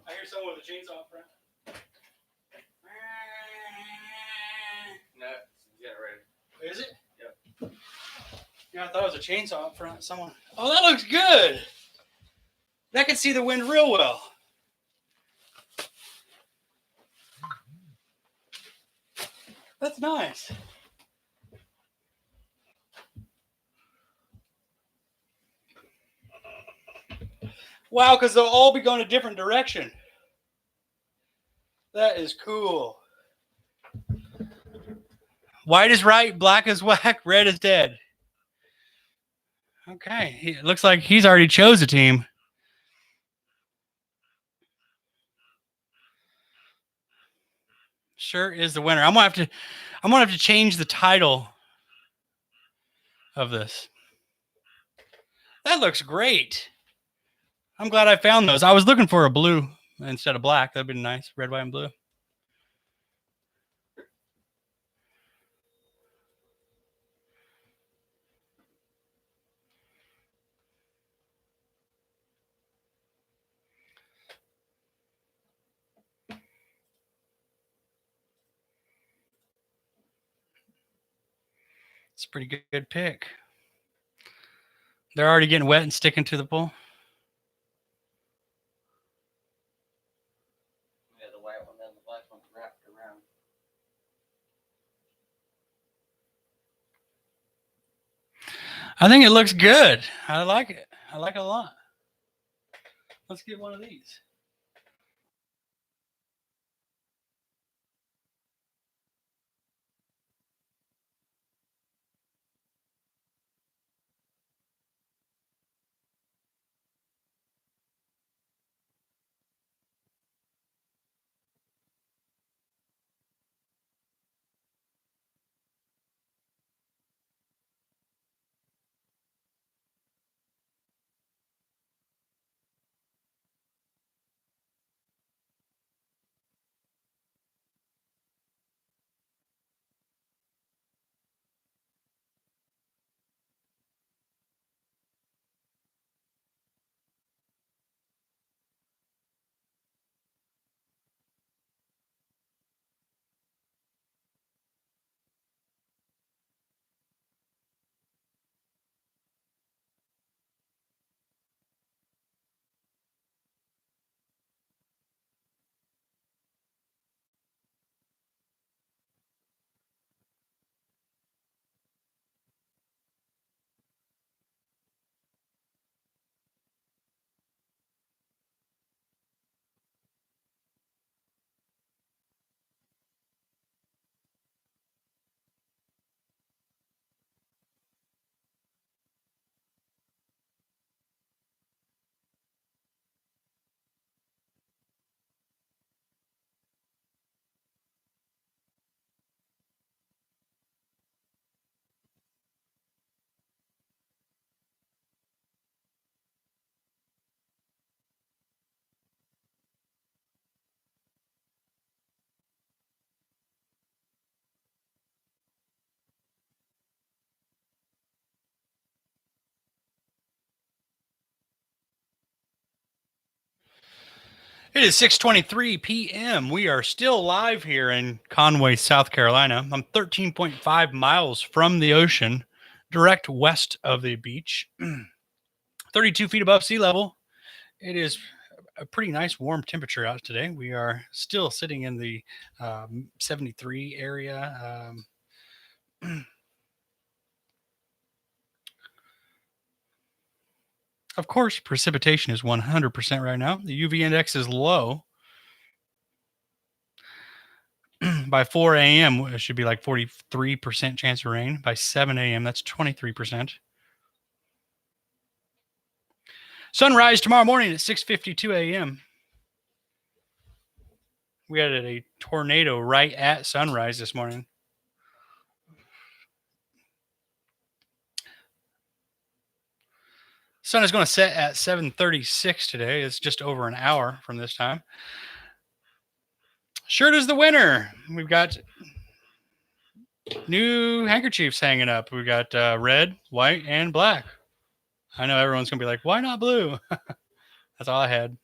I hear someone with a chainsaw up front. No, get ready. Is it? Yep. Yeah, I thought it was a chainsaw up front. Someone. Oh, that looks good. That can see the wind real well. That's nice. Wow, because they'll all be going a different direction. That is cool. White is right, black is whack, red is dead. Okay, it looks like he's already chose a team. Sure is the winner. I'm gonna have to change the title of this. That looks great. I'm glad I found those. I was looking for a blue instead of black. That'd been nice. Red, white, and blue. It's a pretty good pick. They're already getting wet and sticking to the pole. Yeah, the white one and the black one's wrapped around. I think it looks good. I like it. I like it a lot. Let's get one of these. It is 6:23 p.m. We are still live here in Conway, South Carolina. I'm 13.5 miles from the ocean, direct west of the beach, 32 feet above sea level. It is a pretty nice warm temperature out today. We are still sitting in the 73 area. Of course, precipitation is 100% right now. The UV index is low. By 4 a.m., it should be like 43% chance of rain. By 7 a.m., that's 23%. Sunrise tomorrow morning at 6:52 a.m. We had a tornado right at sunrise this morning. Sun is going to set at 7:36 today. It's just over an hour from this time. Shirt is the winner. We've got new handkerchiefs hanging up. We've got red, white, and black. I know everyone's going to be like, why not blue? That's all I had.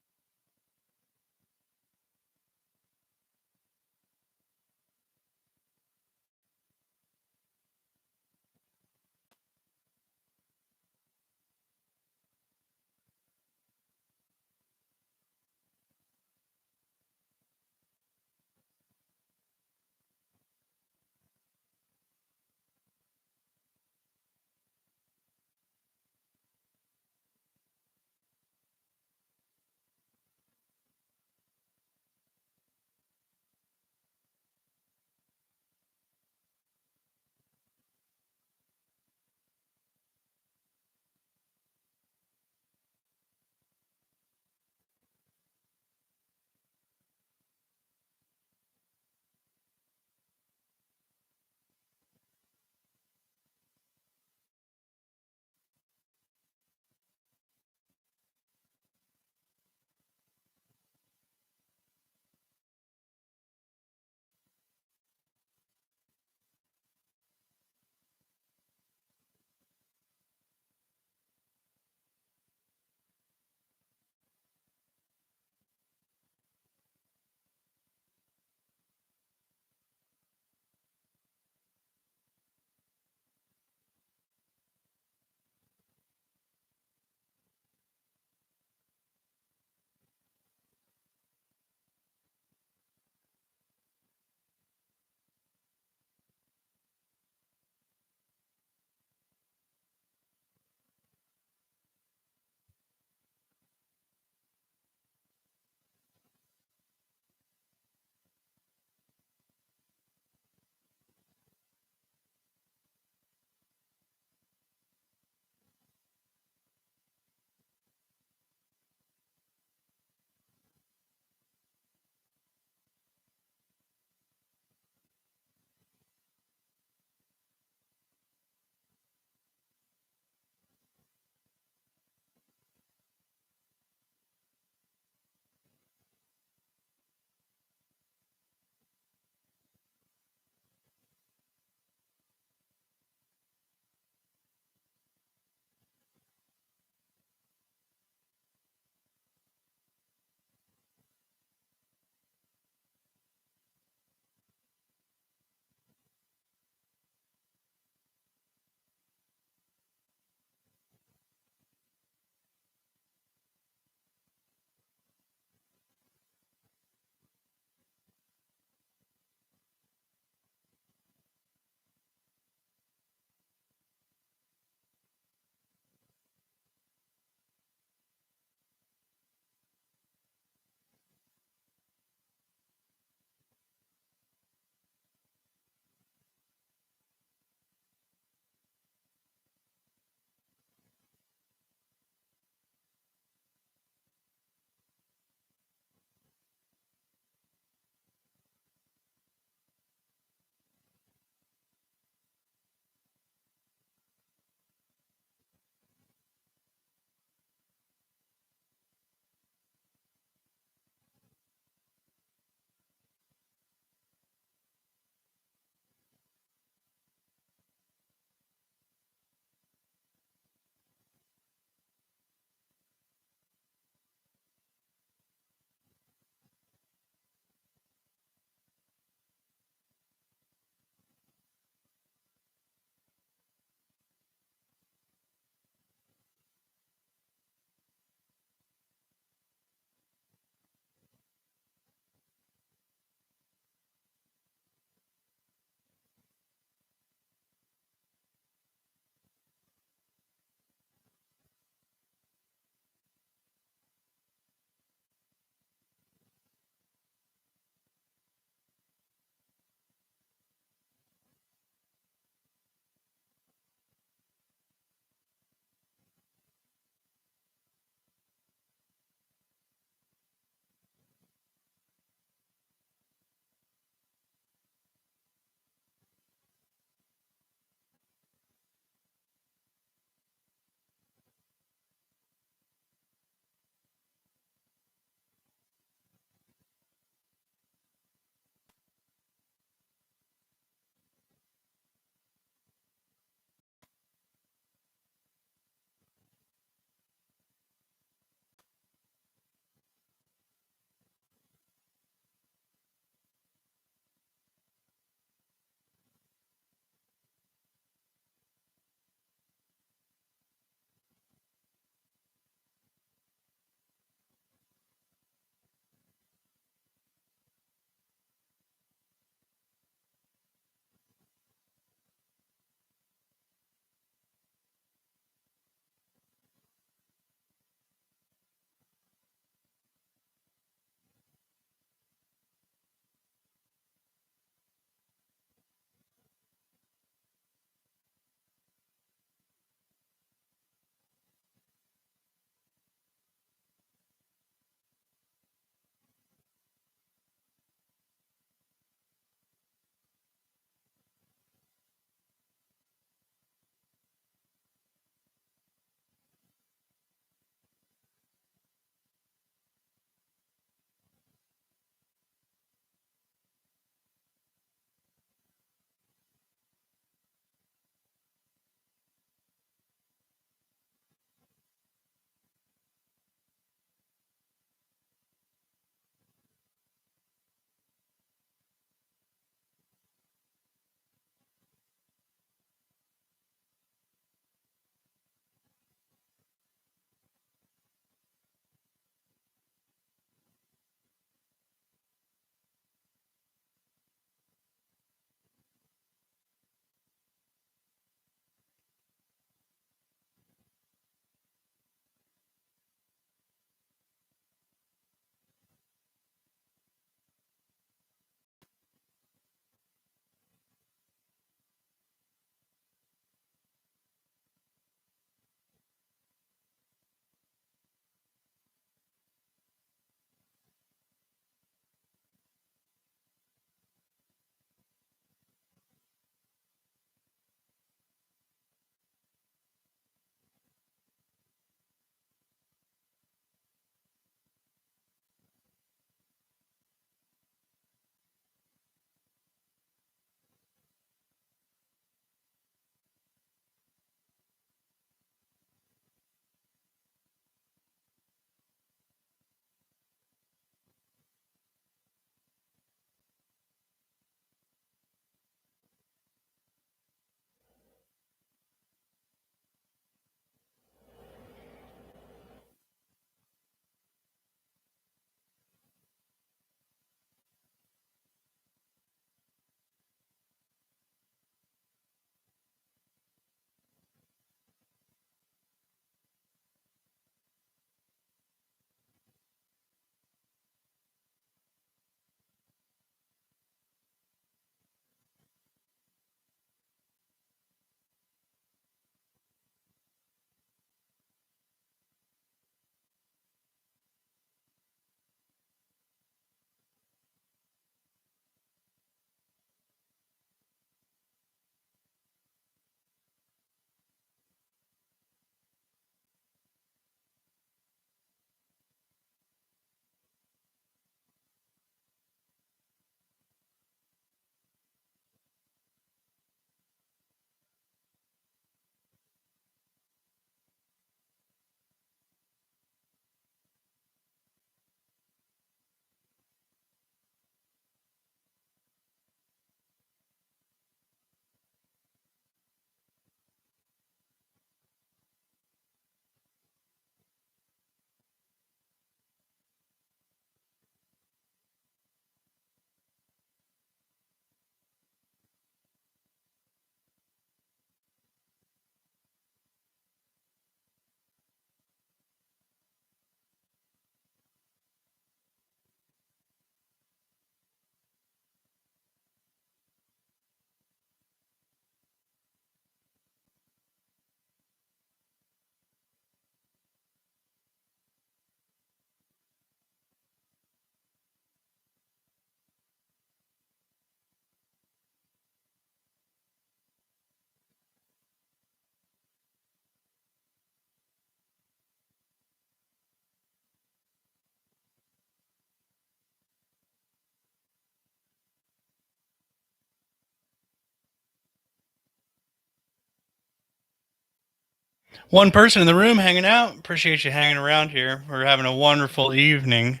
One person in the room hanging out. Appreciate you hanging around here. We're having a wonderful evening.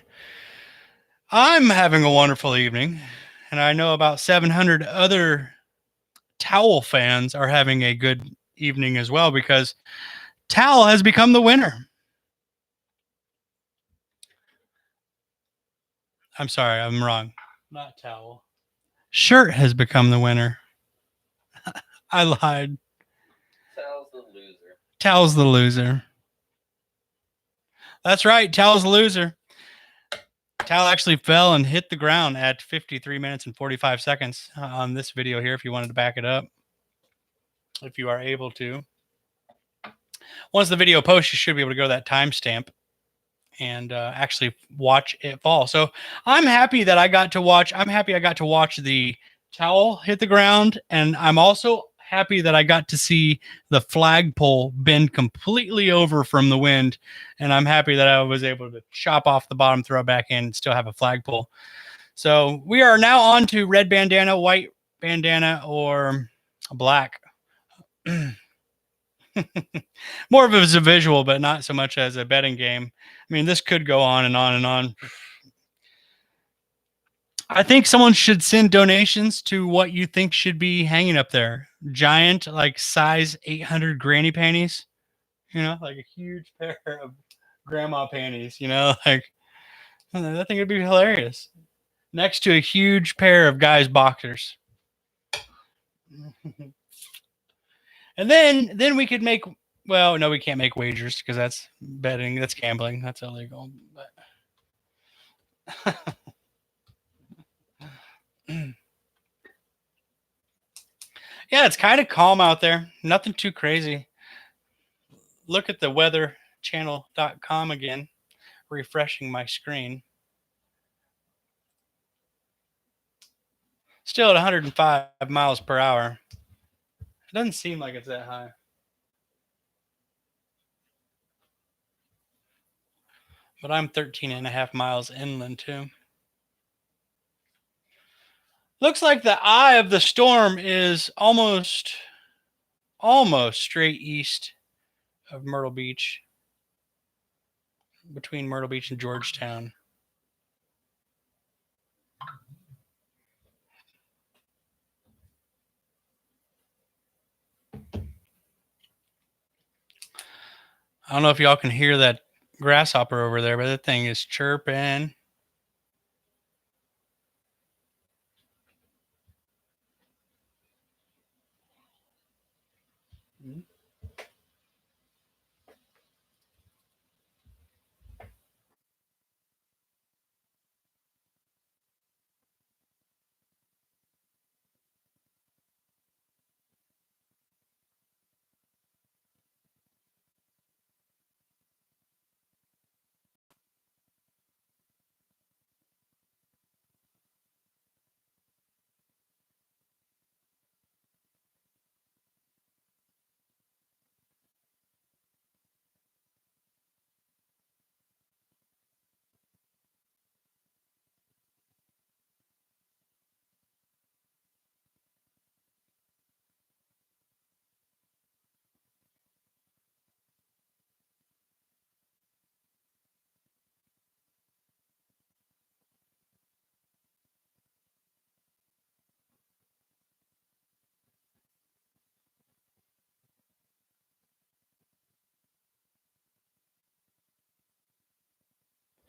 I'm having a wonderful evening, and I know about 700 other Towel fans are having a good evening as well because Towel has become the winner. I'm sorry, I'm wrong. Not Towel. Shirt has become the winner. I lied. Towel's the loser. Towel's the loser. That's right. Towel's the loser. Towel actually fell and hit the ground at 53 minutes and 45 seconds on this video here if you wanted to back it up. If you are able to. Once the video posts, you should be able to go to that timestamp and actually watch it fall. So I'm happy that I got to watch. I'm happy I got to watch the towel hit the ground, and I'm also happy that I got to see the flagpole bend completely over from the wind, and I'm happy that I was able to chop off the bottom, throw it back in, and still have a flagpole. So we are now on to red bandana, white bandana, or black. More of it as a visual, but not so much as a betting game. I mean, this could go on and on and on. I think someone should send donations to what you think should be hanging up there. Giant, like size 800 granny panties, like a huge pair of grandma panties, like I think it'd be hilarious. Next to a huge pair of guys' boxers. And then we could make, well, no, we can't make wagers because that's betting, that's gambling, that's illegal. But yeah, it's kind of calm out there. Nothing too crazy. Look at the weatherchannel.com again, refreshing my screen. Still at 105 miles per hour. It doesn't seem like it's that high. But I'm 13 and a half miles inland too. Looks like the eye of the storm is almost straight east of Myrtle Beach, between Myrtle Beach and Georgetown. I don't know if y'all can hear that grasshopper over there, but that thing is chirping.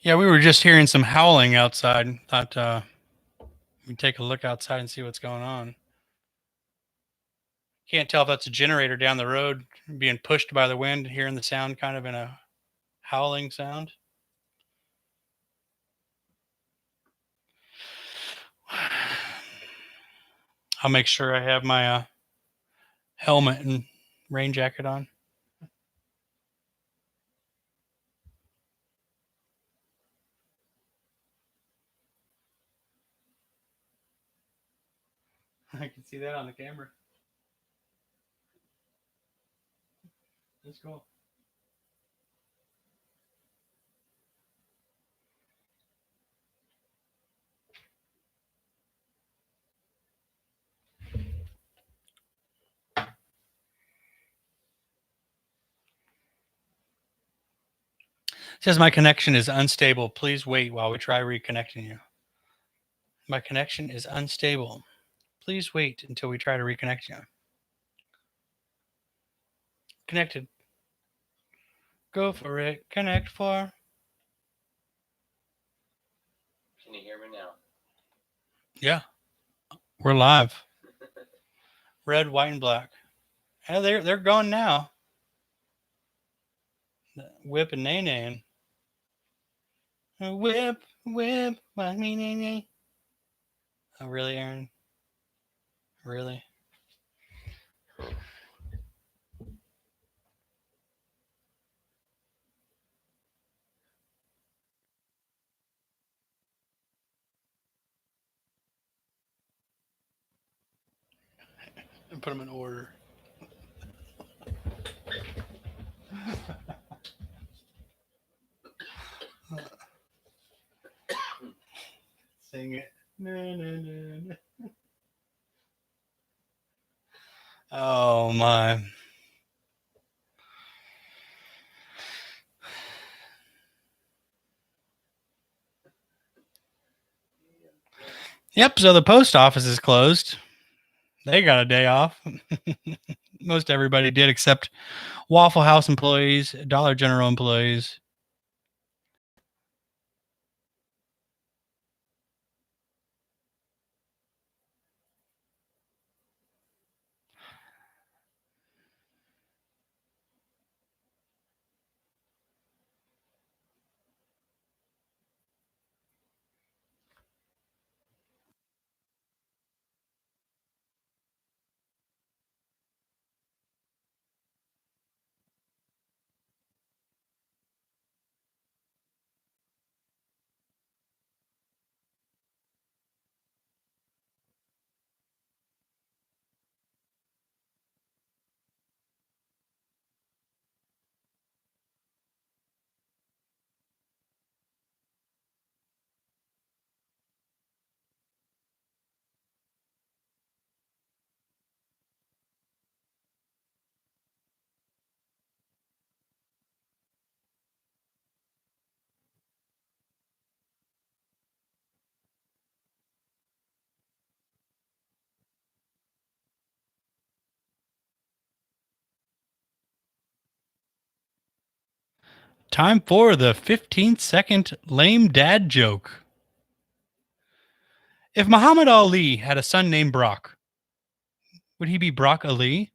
Yeah, we were just hearing some howling outside. Thought we'd take a look outside and see what's going on. Can't tell if that's a generator down the road being pushed by the wind, hearing the sound kind of in a howling sound. I'll make sure I have my helmet and rain jacket on. I can see that on the camera. That's cool. says my connection is unstable. Please wait while we try reconnecting you. My connection is unstable. Please wait until we try to reconnect you. Connected. Go for it. Connect for. Can you hear me now? Yeah. We're live. Red, white, and black. Yeah, they're gone now. Whip and nay nay. Whip, whip, why me nay nay. Oh, really, Aaron? Really? And put them in order. Sing it. Na, na, na, na. Oh my. Yep, so the post office is closed. They got a day off. Most everybody did except Waffle House employees, Dollar General employees. Time for the 15-second lame dad joke. If Muhammad Ali had a son named Brock, would he be Brock Ali?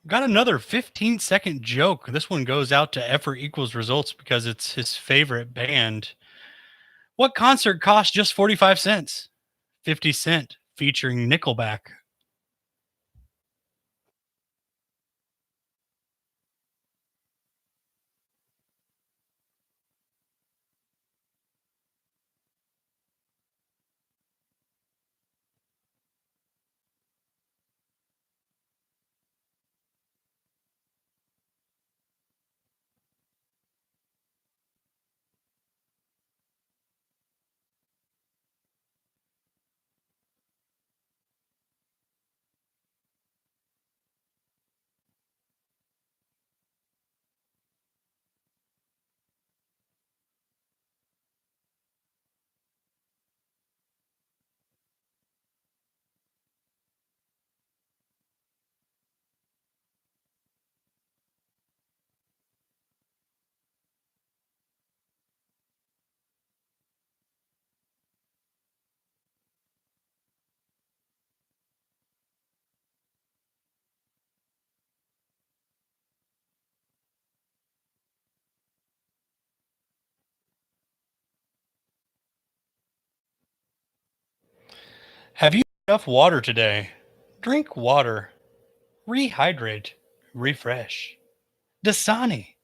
Got another 15-second joke. This one goes out to Effort Equals Results because it's his favorite band. What concert cost just 45 cents? 50 Cent featuring Nickelback. Have you had enough water today? Drink water. Rehydrate. Refresh. Dasani.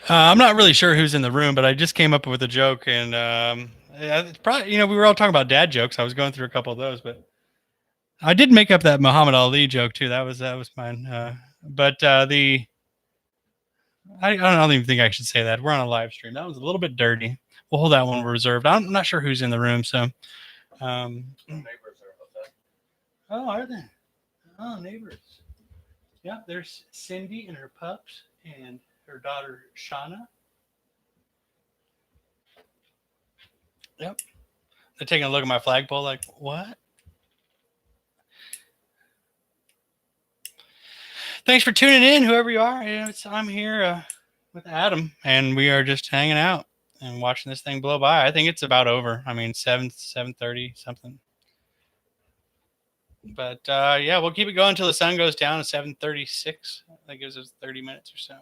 I'm not really sure who's in the room, but I just came up with a joke, and it's probably we were all talking about dad jokes. I was going through a couple of those, but I did make up that Muhammad Ali joke too. That was mine. But the I don't even think I should say that. We're on a live stream. That was a little bit dirty. We'll hold that one reserved. I'm not sure who's in the room, so. Neighbors are upset. Oh, are they? Oh, neighbors. Yeah, there's Cindy and her pups and her daughter Shauna. Yep. They're taking a look at my flagpole like, what? Thanks for tuning in, whoever you are. I'm here with Adam, and we are just hanging out and watching this thing blow by. I think it's about over. I mean, 7:30 something. But yeah, we'll keep it going until the sun goes down at 7:36. That gives us 30 minutes or so.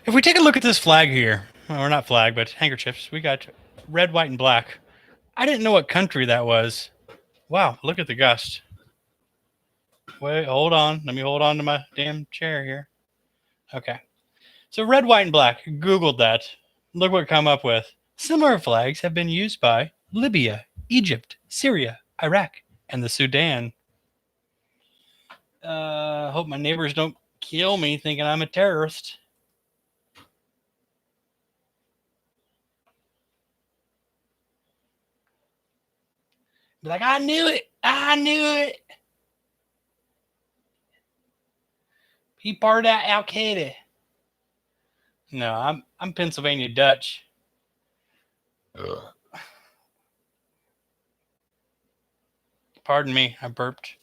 If we take a look at this flag here, or not flag, but handkerchiefs, we got red, white, and black. I didn't know what country that was. Wow, look at the gust. Wait, hold on. Let me hold on to my damn chair here. Okay. So red, white, and black. Googled that. Look what it come up with. Similar flags have been used by Libya, Egypt, Syria, Iraq, and the Sudan. Hope my neighbors don't kill me thinking I'm a terrorist. Be like, I knew it. I knew it. He part of that Al Qaeda. No, I'm Pennsylvania Dutch. Ugh. Pardon me, I burped.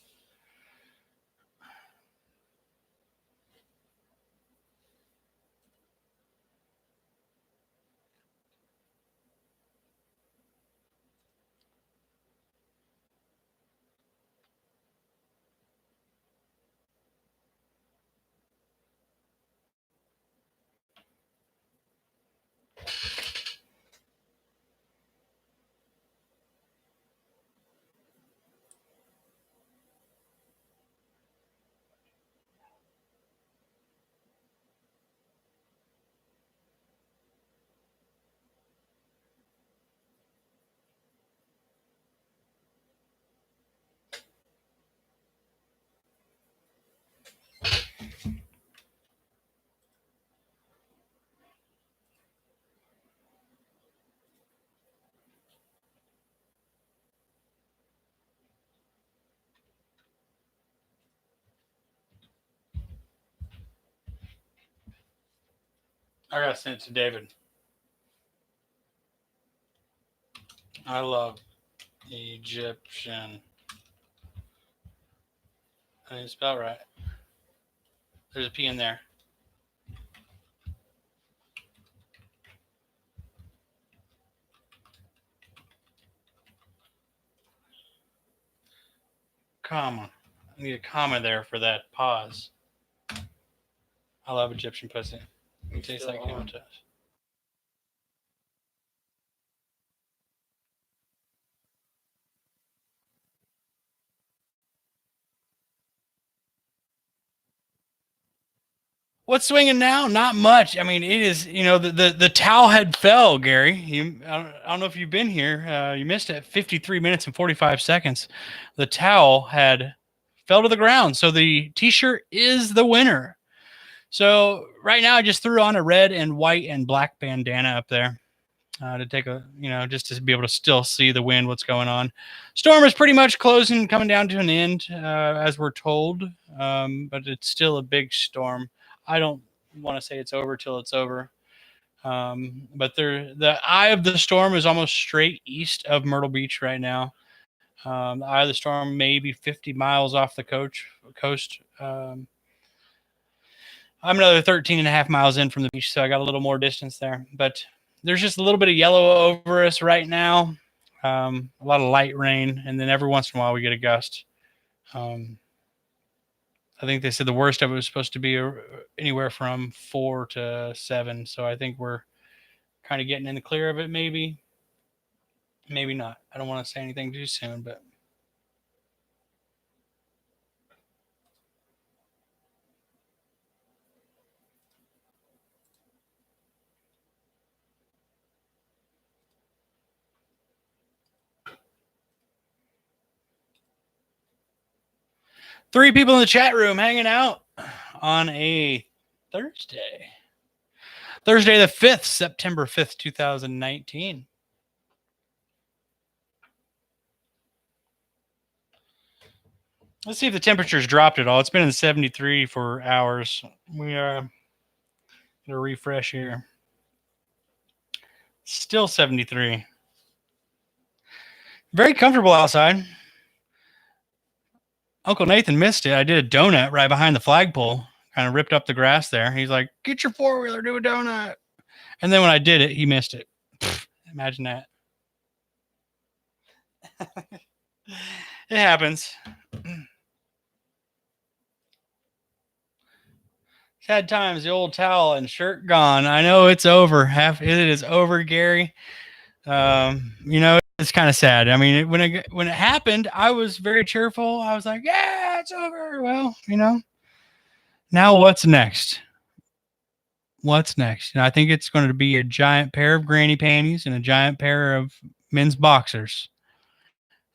I gotta send it to David. I love Egyptian. I didn't spell it right. There's a P in there. Comma. I need a comma there for that pause. I love Egyptian pussy. It tastes like camel toes. What's swinging now? Not much. I mean, it is, the towel had fell, Gary. I don't know if you've been here. You missed it. 53 minutes and 45 seconds. The towel had fell to the ground. So the t-shirt is the winner. So right now I just threw on a red and white and black bandana up there to take just to be able to still see the wind, what's going on. Storm is pretty much closing, coming down to an end, as we're told. But it's still a big storm. I don't want to say it's over till it's over. But the eye of the storm is almost straight east of Myrtle Beach right now. The eye of the storm may be 50 miles off the coast. I'm another 13 and a half miles in from the beach, so I got a little more distance there. But there's just a little bit of yellow over us right now. A lot of light rain, and then every once in a while we get a gust. I think they said the worst of it was supposed to be anywhere from 4 to 7. So I think we're kind of getting in the clear of it, maybe. Maybe not. I don't want to say anything too soon, but. Three people in the chat room hanging out on a Thursday. Thursday the 5th, September 5th, 2019. Let's see if the temperature's dropped at all. It's been in 73 for hours. We are going to refresh here. Still 73. Very comfortable outside. Uncle Nathan missed it. I did a donut right behind the flagpole. Kind of ripped up the grass there. He's like, get your four-wheeler, do a donut. And then when I did it, he missed it. Imagine that. It happens. Sad times, the old towel and shirt gone. I know it's over. It is over, Gary. It's kind of sad. I mean, when it happened, I was very cheerful. I was like, yeah, it's over. Well, now what's next? What's next? And I think it's going to be a giant pair of granny panties and a giant pair of men's boxers.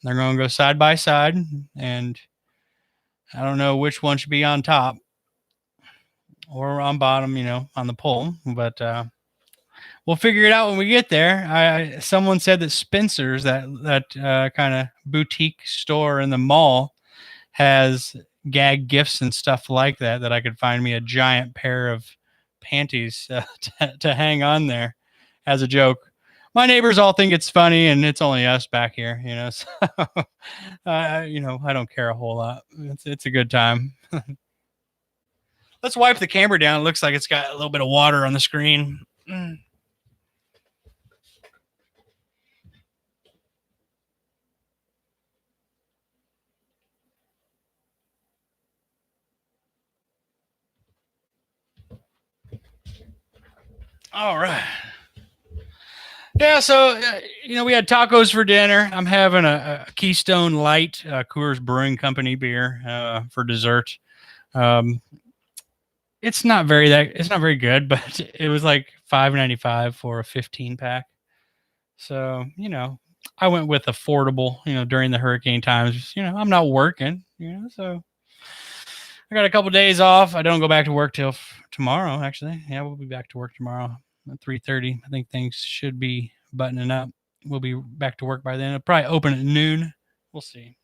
They're going to go side by side, and I don't know which one should be on top or on bottom, on the pole, but we'll figure it out when we get there. Someone said that Spencer's, that kind of boutique store in the mall, has gag gifts and stuff like that I could find me a giant pair of panties to hang on there as a joke. My neighbors all think it's funny, and it's only us back here, So, I don't care a whole lot. It's a good time. Let's wipe the camera down. It looks like it's got a little bit of water on the screen. All right. Yeah, so we had tacos for dinner. I'm having a Keystone Light, Coors Brewing Company beer for dessert. It's not very good, but it was like $5.95 for a 15-pack. So I went with affordable. During the hurricane times. I'm not working. So I got a couple days off. I don't go back to work till tomorrow. Actually, yeah, we'll be back to work tomorrow at 3:30. I think things should be buttoning up. We'll be back to work by then. It'll probably open at noon. We'll see.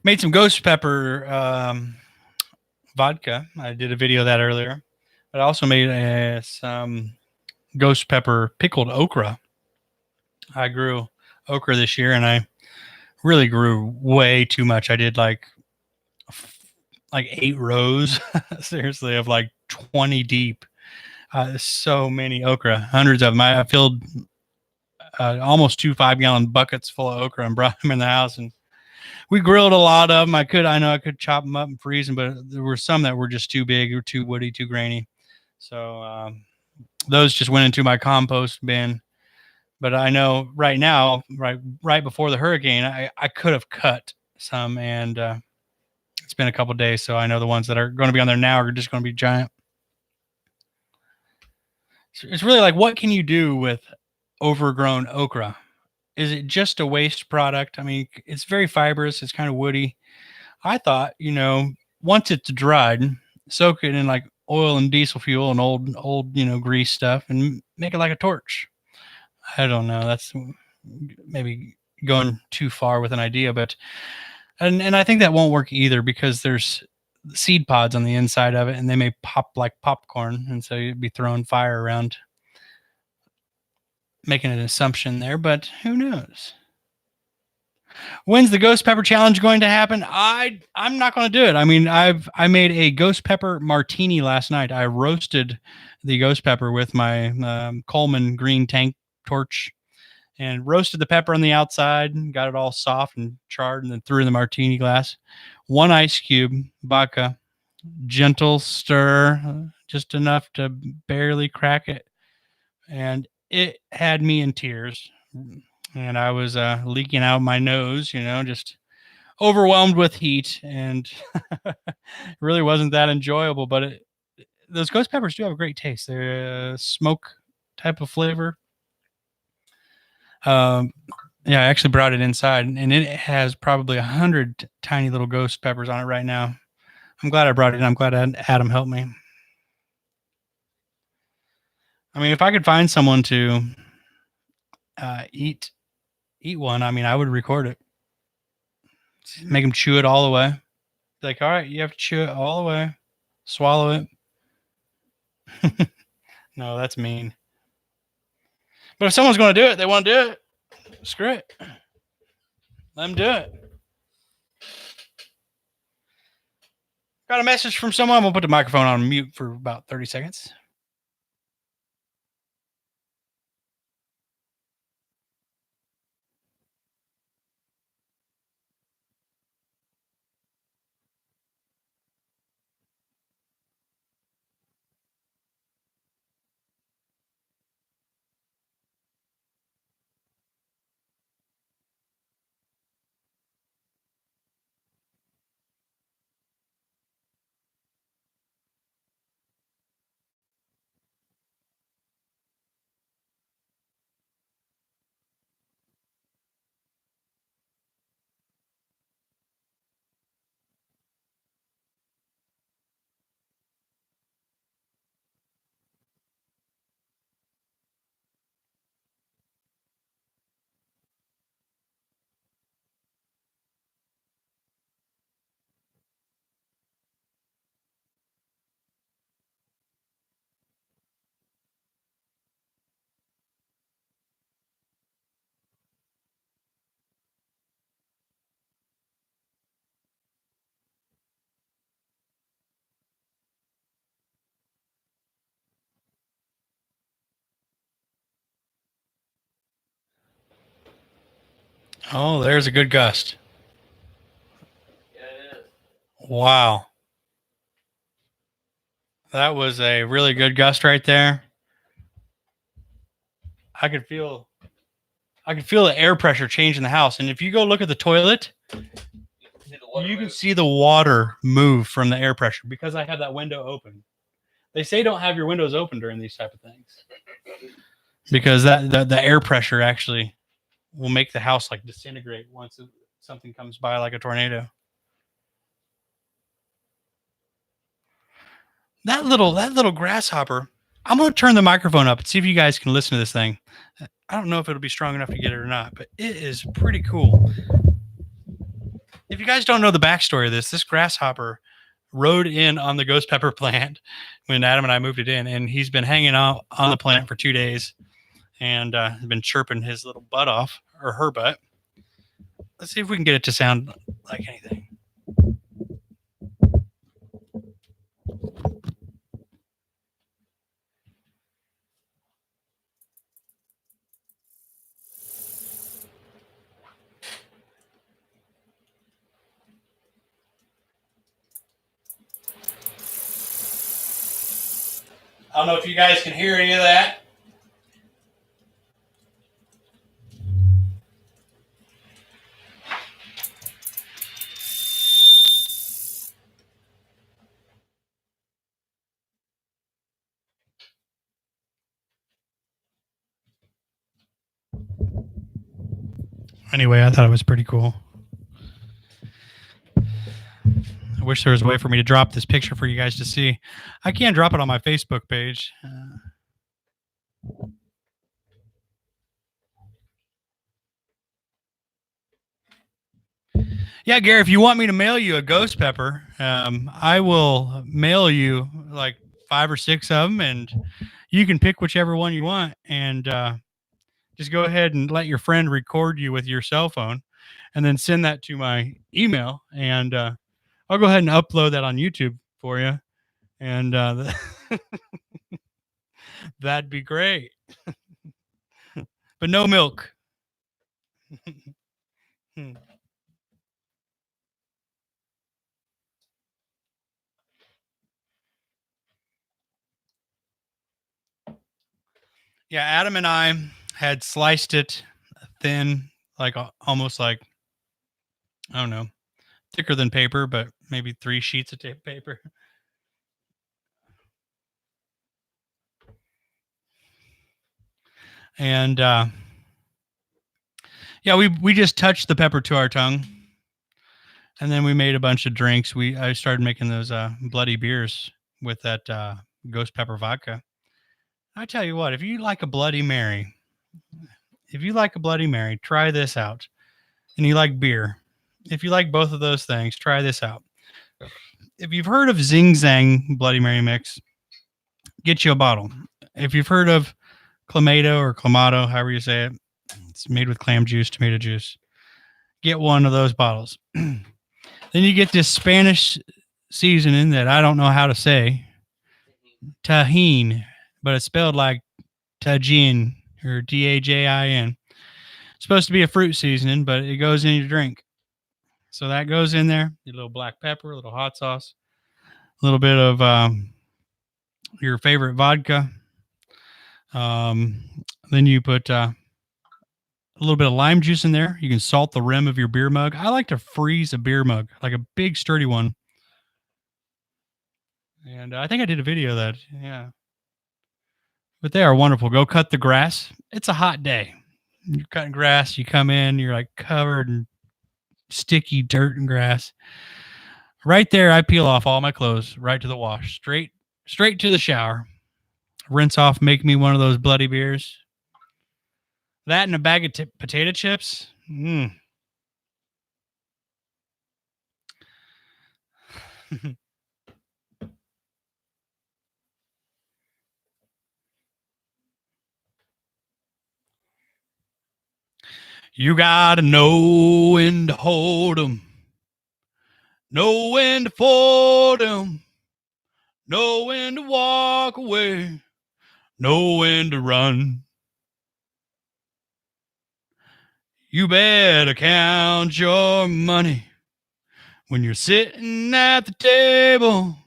Made some ghost pepper vodka. I did a video of that earlier. But I also made some ghost pepper pickled okra. I grew okra this year, and I really grew way too much. I did like 8 rows, seriously, of like 20 deep. So many okra, hundreds of them. I filled almost 2 5-gallon buckets full of okra and brought them in the house, and we grilled a lot of them. I know I could chop them up and freeze them, but there were some that were just too big or too woody, too grainy. So those just went into my compost bin. But I know right now, right before the hurricane, I could have cut some, and it's been a couple of days, so I know the ones that are going to be on there now are just going to be giant. It's really like, what can you do with overgrown okra? Is it just a waste product? I mean, it's very fibrous. It's kind of woody. I thought, once it's dried, soak it in like oil and diesel fuel and old, grease stuff, and make it like a torch. I don't know. That's maybe going too far with an idea, but and I think that won't work either, because there's seed pods on the inside of it, and they may pop like popcorn, and so you'd be throwing fire around, making an assumption there, but who knows? When's the ghost pepper challenge going to happen? I'm not going to do it. I mean, I made a ghost pepper martini last night. I roasted the ghost pepper with my Coleman green tank torch, and roasted the pepper on the outside, and got it all soft and charred, and then threw in the martini glass. 1 ice cube vodka, gentle stir, just enough to barely crack it, and it had me in tears. And I was leaking out my nose, just overwhelmed with heat, and it really wasn't that enjoyable. But those ghost peppers do have a great taste. They're a smoke type of flavor. Yeah, I actually brought it inside, and it has probably 100 tiny little ghost peppers on it right now. I'm glad I brought it in. I'm glad Adam helped me. I mean, if I could find someone to eat one, I mean, I would record it. Make them chew it all the way. Like, all right, you have to chew it all the way. Swallow it. No, that's mean. But if someone's going to do it, they want to do it. Screw it. Let them do it. Got a message from someone. I'm going to put the microphone on mute for about 30 seconds. Oh, there's a good gust. Yeah, it is. Wow. That was a really good gust right there. I could feel the air pressure change in the house. And if you go look at the toilet, you can see the water move from the air pressure, because I have that window open. They say don't have your windows open during these type of things, because the air pressure actually will make the house like disintegrate once something comes by like a tornado. That little grasshopper. I'm going to turn the microphone up and see if you guys can listen to this thing. I don't know if it'll be strong enough to get it or not, but it is pretty cool. If you guys don't know the backstory of this grasshopper rode in on the ghost pepper plant when Adam and I moved it in, and he's been hanging out on the plant for 2 days and been chirping his little butt off, or her butt. Let's see if we can get it to sound like anything. I don't know if you guys can hear any of that. Anyway, I thought it was pretty cool. I wish there was a way for me to drop this picture for you guys to see. I can't drop it on my Facebook page. Yeah, Gary, if you want me to mail you a ghost pepper, I will mail you like 5 or 6 of them, and you can pick whichever one you want, and just go ahead and let your friend record you with your cell phone, and then send that to my email, and I'll go ahead and upload that on YouTube for you, and that'd be great. But no milk. Yeah, Adam and I had sliced it thin, like almost like, I don't know, thicker than paper, but maybe 3 sheets of tape paper. And yeah, we just touched the pepper to our tongue, and then we made a bunch of drinks. I started making those bloody beers with that ghost pepper vodka. I tell you what, if you like a Bloody Mary, try this out. And you like beer, if you like both of those things, try this out. If you've heard of Zing Zang Bloody Mary mix, get you a bottle. If you've heard of Clamato or Clamato, however you say it, it's made with clam juice, tomato juice. Get one of those bottles. Then you get this Spanish seasoning that I don't know how to say, tajin, but it's spelled like tajin or Dajin. It's supposed to be a fruit seasoning, but it goes in your drink. So that goes in there. A little black pepper, a little hot sauce, a little bit of your favorite vodka. Then you put a little bit of lime juice in there. You can salt the rim of your beer mug. I like to freeze a beer mug, like a big sturdy one. And I think I did a video of that. Yeah. But they are wonderful. Go cut the grass. It's a hot day. You're cutting grass. You come in, you're like covered in sticky dirt and grass. Right there, I peel off all my clothes right to the wash. Straight to the shower. Rinse off, make me one of those bloody beers. That and a bag of potato chips. You gotta know when to hold 'em, know when to fold 'em, know when to walk away, know when to run. You better count your money when you're sitting at the table.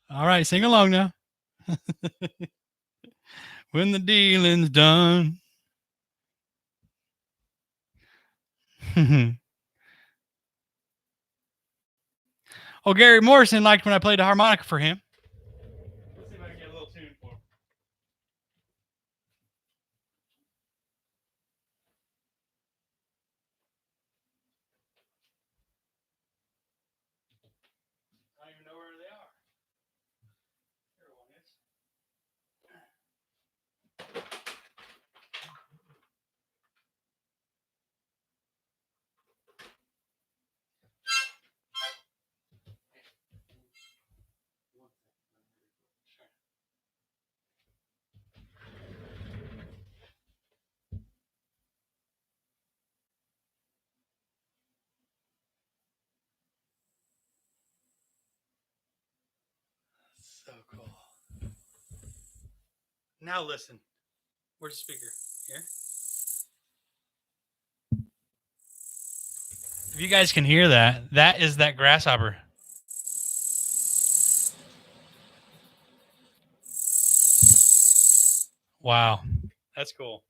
All right, sing along now. When the dealing's done. Oh, Gary Morrison liked when I played the harmonica for him. Let's see if I can get a little tune for him. I don't even know where they are. Here one is. Now listen. Where's the speaker? Here. If you guys can hear that, that is that grasshopper. Wow. That's cool.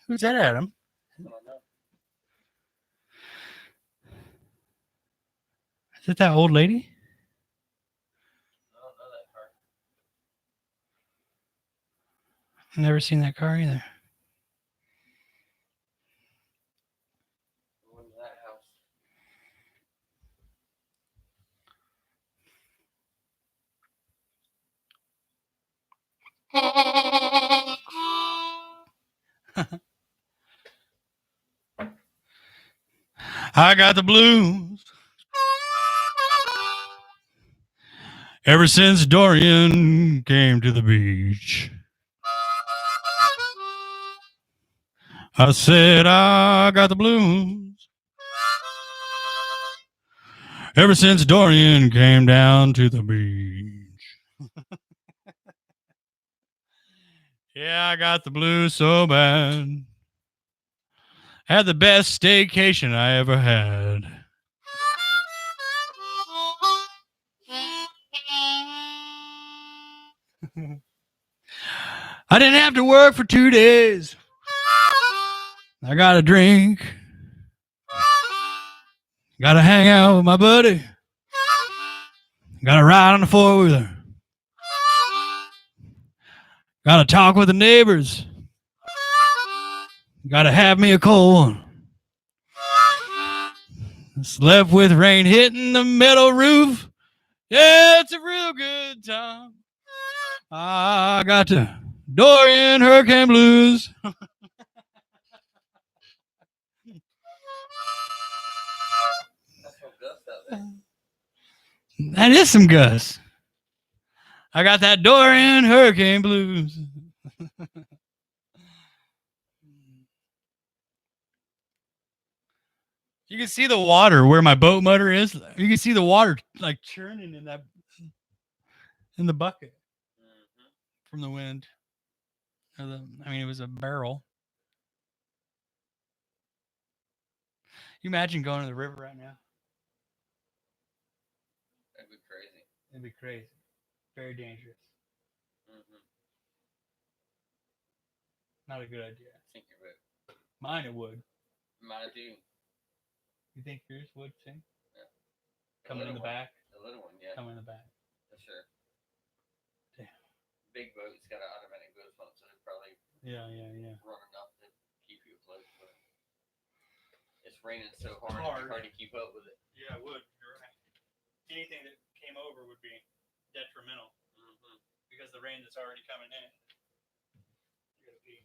Who's that, Adam? I don't know. Is it that old lady? I don't know that car. I've never seen that car either. Going to that house. I got the blues. Ever since Dorian came to the beach. I said I got the blues. Ever since Dorian came down to the beach. Yeah, I got the blues so bad. Had the best staycation I ever had. I didn't have to work for 2 days. I got a drink. Got to hang out with my buddy. Got to ride on the four-wheeler. Got to talk with the neighbors. Got to have me a cold one. Slept with rain hitting the metal roof. Yeah, it's a real good time. I got the Dorian Hurricane Blues. That's some Gus out there. That is some Gus. I got that Dorian Hurricane Blues. You can see the water where my boat motor is. You can see the water like churning in the bucket from the wind. I mean, it was a barrel. You imagine going to the river right now? That'd be crazy. It'd be crazy. Very dangerous. Not a good idea. I think you would. Mine it would. Mine too. You think yours would too? Yeah. Coming in the back? The little one, yeah. Coming in the back. For sure. Damn. Big boat's got an automatic boat pump, so it's probably Yeah. run enough to keep you afloat. But it's raining so hard, it's hard to keep up with it. Yeah, it would. You're right. Anything that came over would be detrimental because the rain that's already coming in. You gotta pee.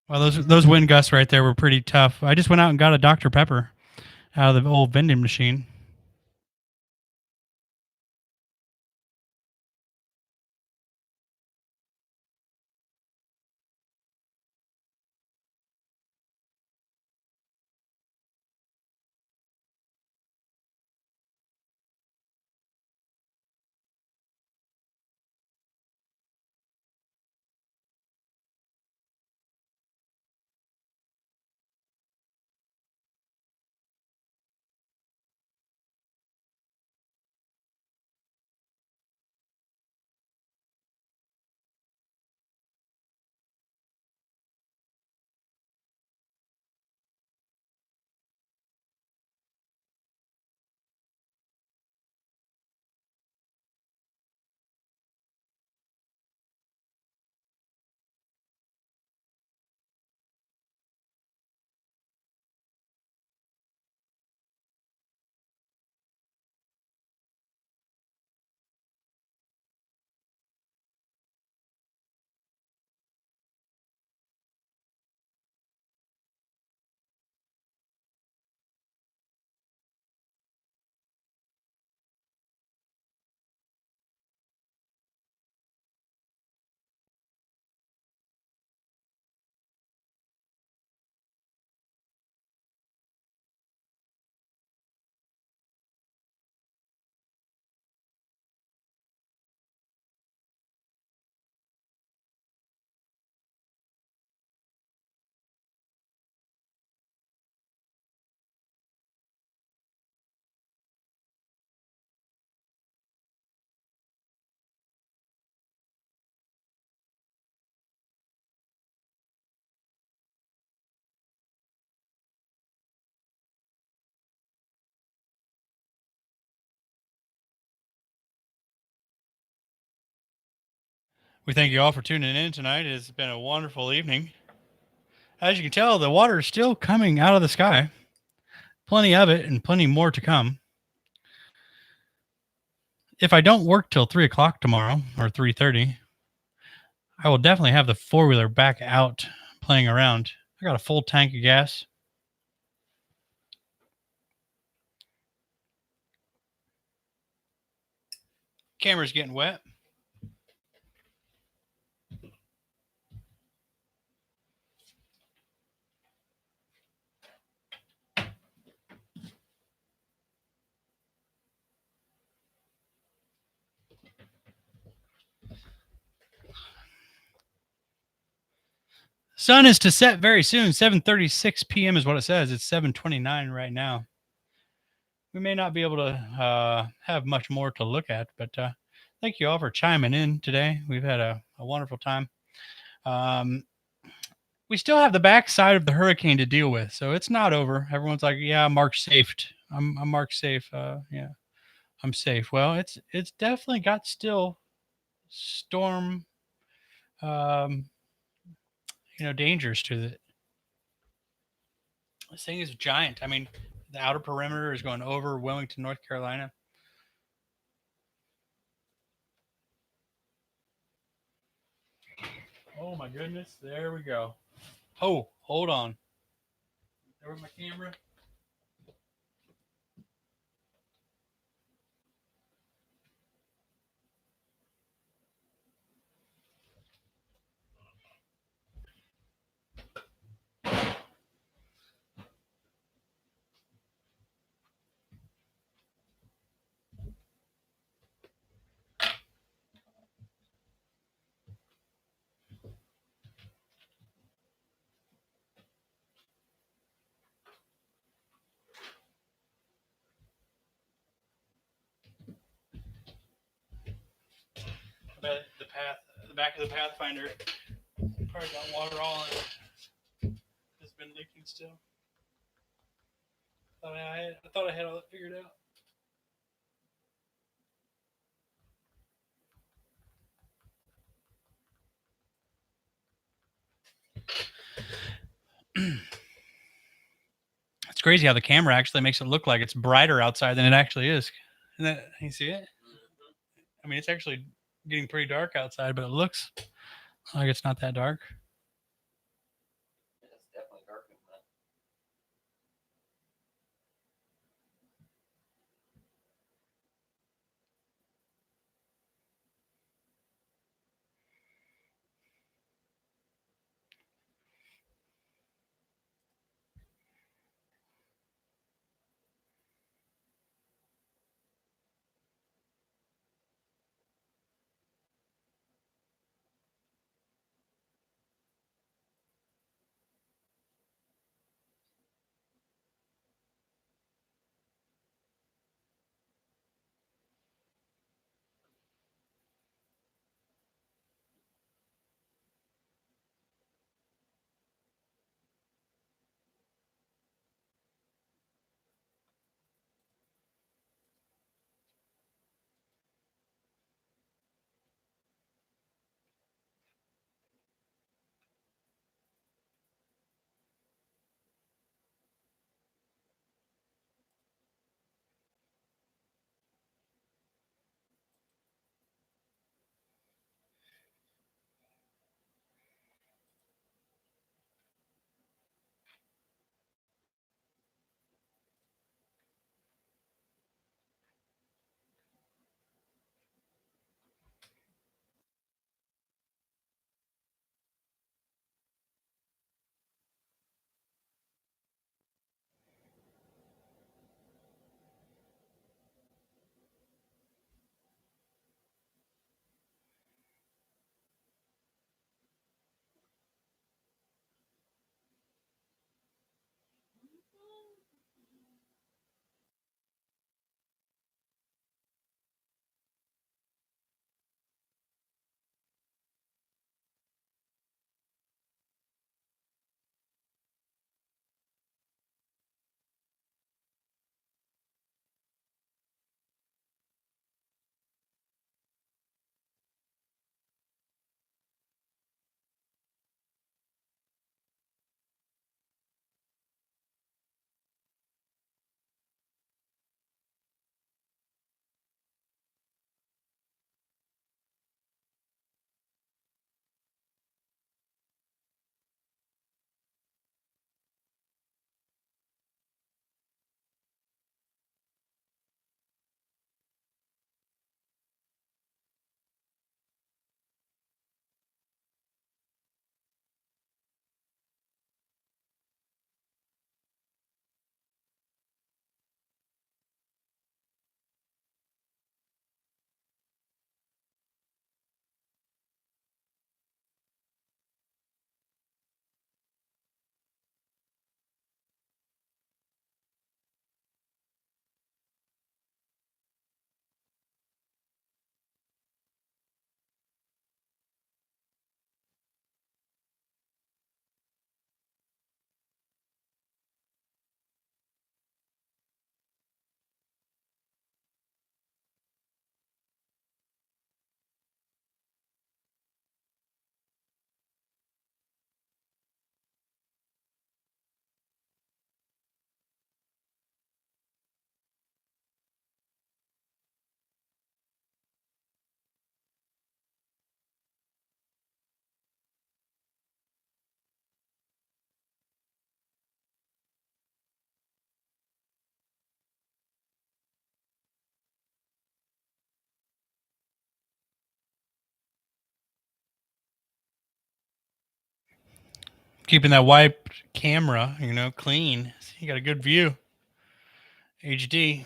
Well, those wind gusts right there were pretty tough. I just went out and got a Dr. Pepper out of the old vending machine. We thank you all for tuning in tonight. It's been a wonderful evening. As you can tell, the water is still coming out of the sky. Plenty of it and plenty more to come. If I don't work till 3 o'clock tomorrow or 3:30, I will definitely have the four-wheeler back out playing around. I got a full tank of gas. Camera's getting wet. Sun is to set very soon. 7:36 p.m. is what it says. It's 7:29 right now. We may not be able to have much more to look at, but thank you all for chiming in today. We've had a wonderful time. We still have the backside of the hurricane to deal with, so it's not over. Everyone's like, "Yeah, Mark's safe. I'm Mark's safe. Yeah, I'm safe." Well, it's definitely got still storm, um, dangers to it. This thing is giant. I mean, the outer perimeter is going over Wilmington, North Carolina. Oh my goodness! There we go. Oh, hold on. There was my camera. The path, the back of the Pathfinder, probably got water all in it. It's been leaking still. I thought I had all that figured out. It's crazy how the camera actually makes it look like it's brighter outside than it actually is. Isn't that, you see it? I mean, it's actually getting pretty dark outside, but it looks like it's not that dark. keeping that wiped camera, clean. So you got a good view. HD.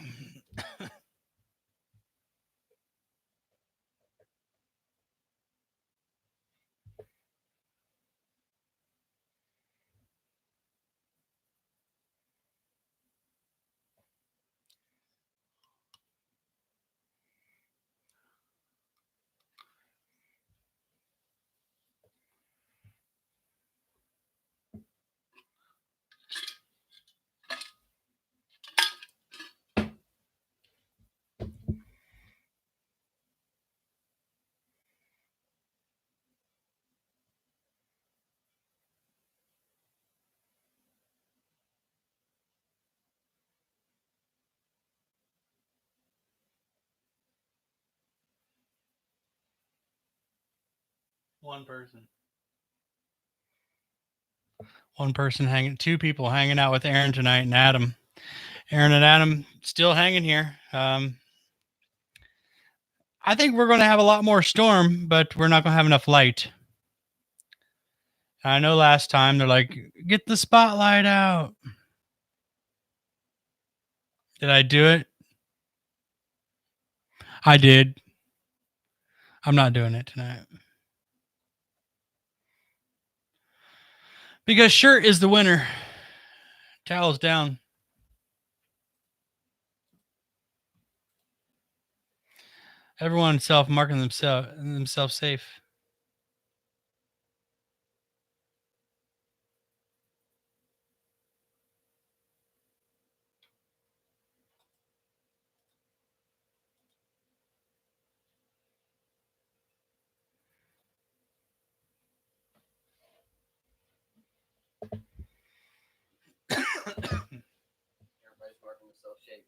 One person. One person hanging, two people hanging out with Aaron tonight and Adam. Aaron and Adam still hanging here. I think we're going to have a lot more storm, but we're not going to have enough light. I know last time they're like, get the spotlight out. Did I do it? I did. I'm not doing it tonight. Because shirt is the winner. Towels down. Everyone self-marking themselves safe. Everybody's marking themselves safe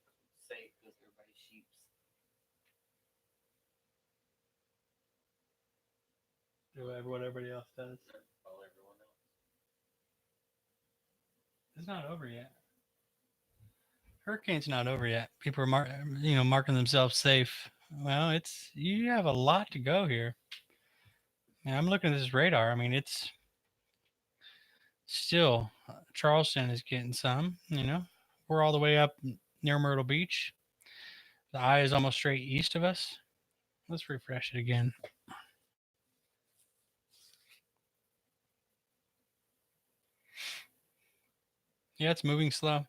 because everybody's sheeps. Do what everybody else does. Follow everyone else. It's not over yet. Hurricane's not over yet. People are marking themselves safe. Well, you have a lot to go here. And I'm looking at this radar. I mean, it's still Charleston is getting some. We're all the way up near Myrtle Beach. The eye is almost straight east of us. Let's refresh it again. Yeah, it's moving slow.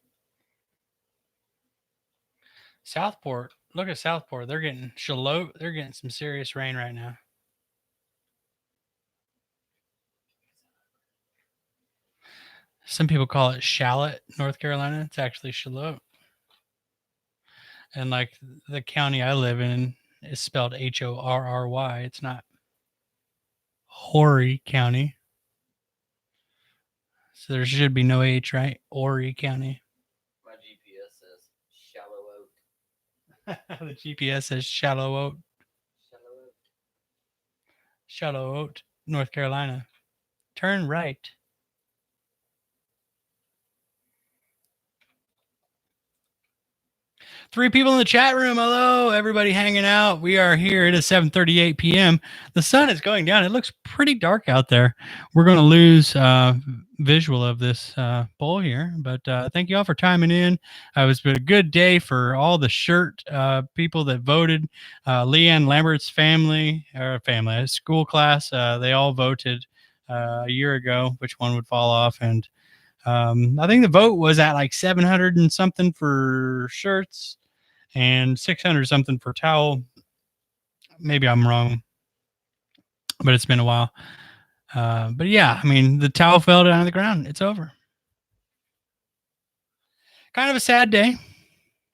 Southport, look at Southport. They're getting Charlotte. They're getting some serious rain right now. Some people call it Shallot, North Carolina. It's actually Charlotte. And like the county I live in is spelled Horry. It's not Horry County. So there should be no H, right? Horry County. My GPS says Shallow Oak. The GPS says Shallow Oak. Shallow Oak. Shallow Oak, North Carolina. Turn right. Three people in the chat room. Hello, everybody hanging out. We are here. It is 7:38 p.m. The sun is going down. It looks pretty dark out there. We're going to lose visual of this poll here, but thank you all for chiming in. It was a good day for all the shirt people that voted. Leanne Lambert's school class, they all voted a year ago which one would fall off, and I think the vote was at like 700 and something for shirts and 600 something for towel. Maybe I'm wrong, but it's been a while. But yeah, I mean, the towel fell down to the ground. It's over. Kind of a sad day.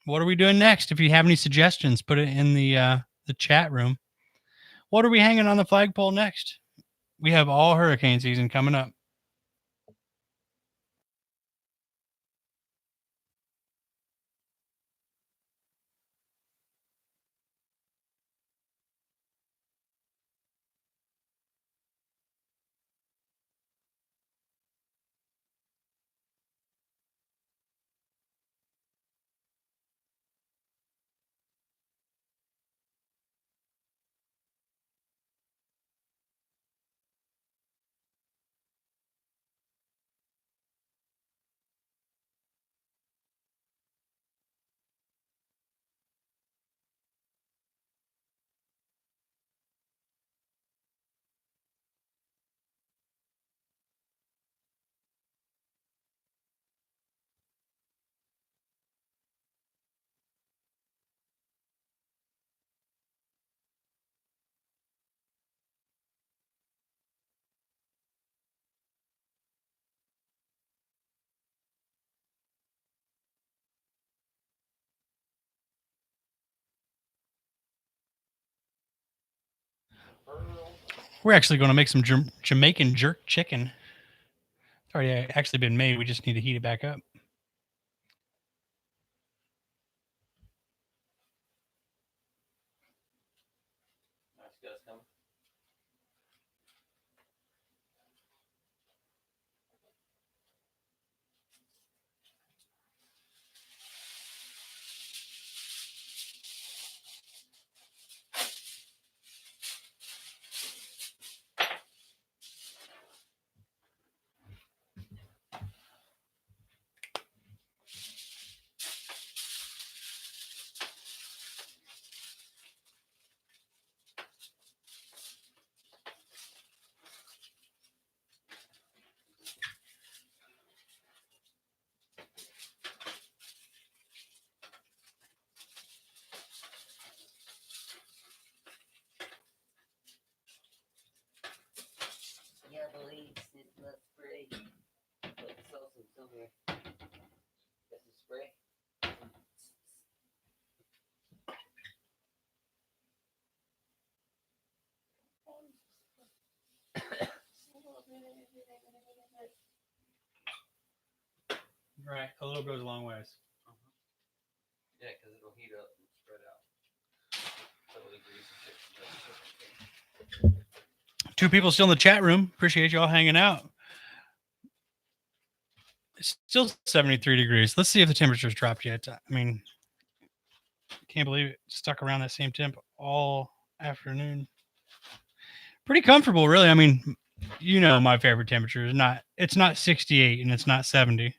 What are we doing next? If you have any suggestions, put it in the chat room. What are we hanging on the flagpole next? We have all hurricane season coming up. We're actually going to make some Jamaican jerk chicken. It's already actually been made. We just need to heat it back up. Nice guys coming. Yeah, the leaves is not spray. But the sauce is still here. This is spray. Right, a little goes a long ways. Yeah, because it'll heat up and spread out. Totally greasy chicken. 2 people still in the chat room. Appreciate y'all hanging out. It's still 73 degrees. Let's see if the temperature's dropped yet. I mean, can't believe it. Stuck around that same temp all afternoon. Pretty comfortable, really. I mean, you know, my favorite temperature is not. It's not 68 and it's not 70.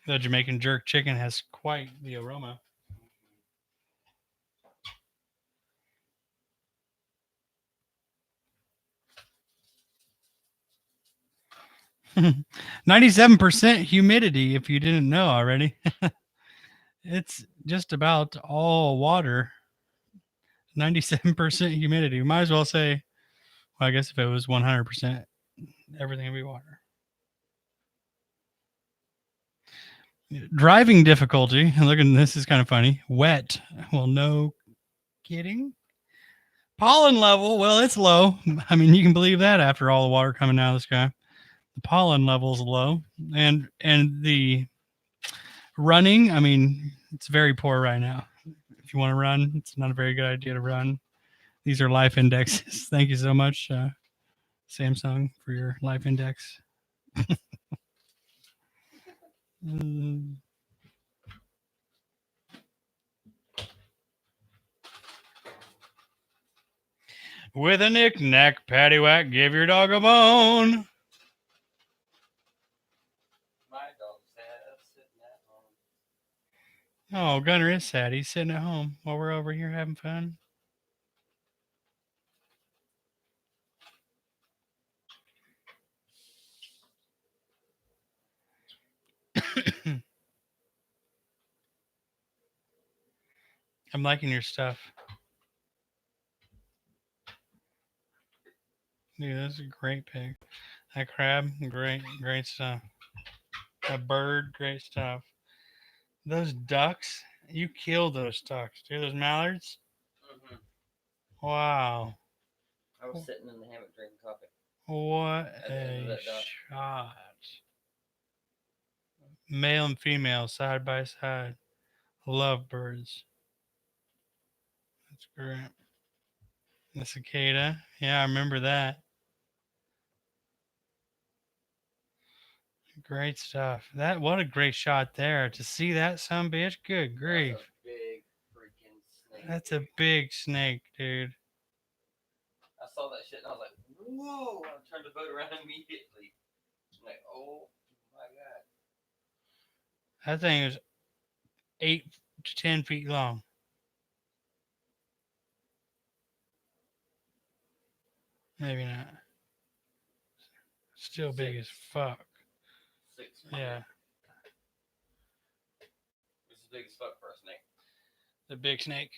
The Jamaican jerk chicken has quite the aroma. 97% humidity, if you didn't know already. It's just about all water. 97% humidity. Might as well say, well, I guess if it was 100%, everything would be water. Driving difficulty. Look, at this is kind of funny. Wet. Well, no kidding. Pollen level. Well, it's low. I mean, you can believe that after all the water coming out of the sky. The pollen level is low, and the running. I mean, it's very poor right now. If you want to run, it's not a very good idea to run. These are life indexes. Thank you so much, Samsung, for your life index. With a knick-knack, paddywhack, give your dog a bone. My dog's sad, sitting at home. Oh, Gunner is sad. He's sitting at home while we're over here having fun. I'm liking your stuff. Dude, that's a great pig. That crab, great stuff. That bird, great stuff. Those ducks, you killed those ducks, dude. Those mallards. Mm-hmm. Wow. I was sitting in the hammock drinking coffee. What a shot. Male and female side by side. Love birds. That's great. The cicada. Yeah, I remember that. Great stuff. That what a great shot there. To see that son bitch. Good grief. That's a big freaking snake. That's a big snake, dude. I saw that shit and I was like, whoa. I turned the boat around immediately. I'm like, oh my god. That thing is 8 to 10 feet long. Maybe not. Still big as fuck. 6 feet. Yeah. It's as big as fuck for a snake. The big snake.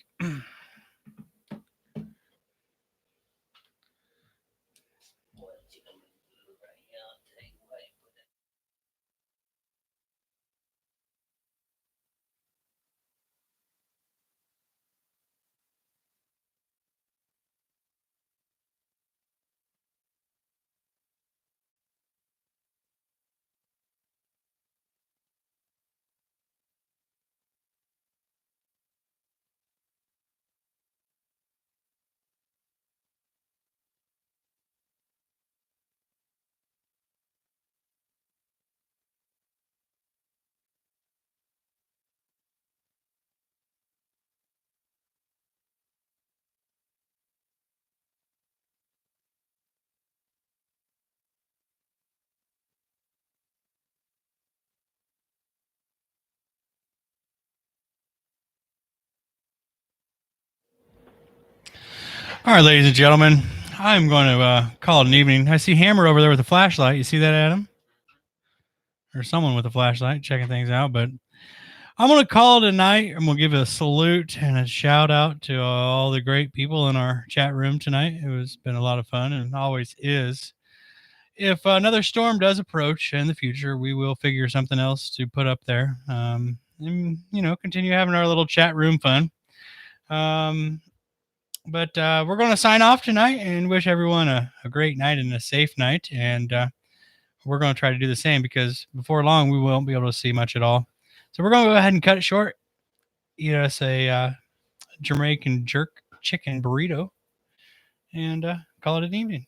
All right, ladies and gentlemen, I'm going to call it an evening. I see Hammer over there with a flashlight. You see that, Adam? Or someone with a flashlight checking things out. But I'm going to call it a night. I'm going to give a salute and a shout out to all the great people in our chat room tonight. It has been a lot of fun and always is. If another storm does approach in the future, we will figure something else to put up there. And, continue having our little chat room fun. But we're going to sign off tonight and wish everyone a great night and a safe night. And we're going to try to do the same because before long, we won't be able to see much at all. So we're going to go ahead and cut it short. Eat us a Jamaican jerk chicken burrito and call it an evening.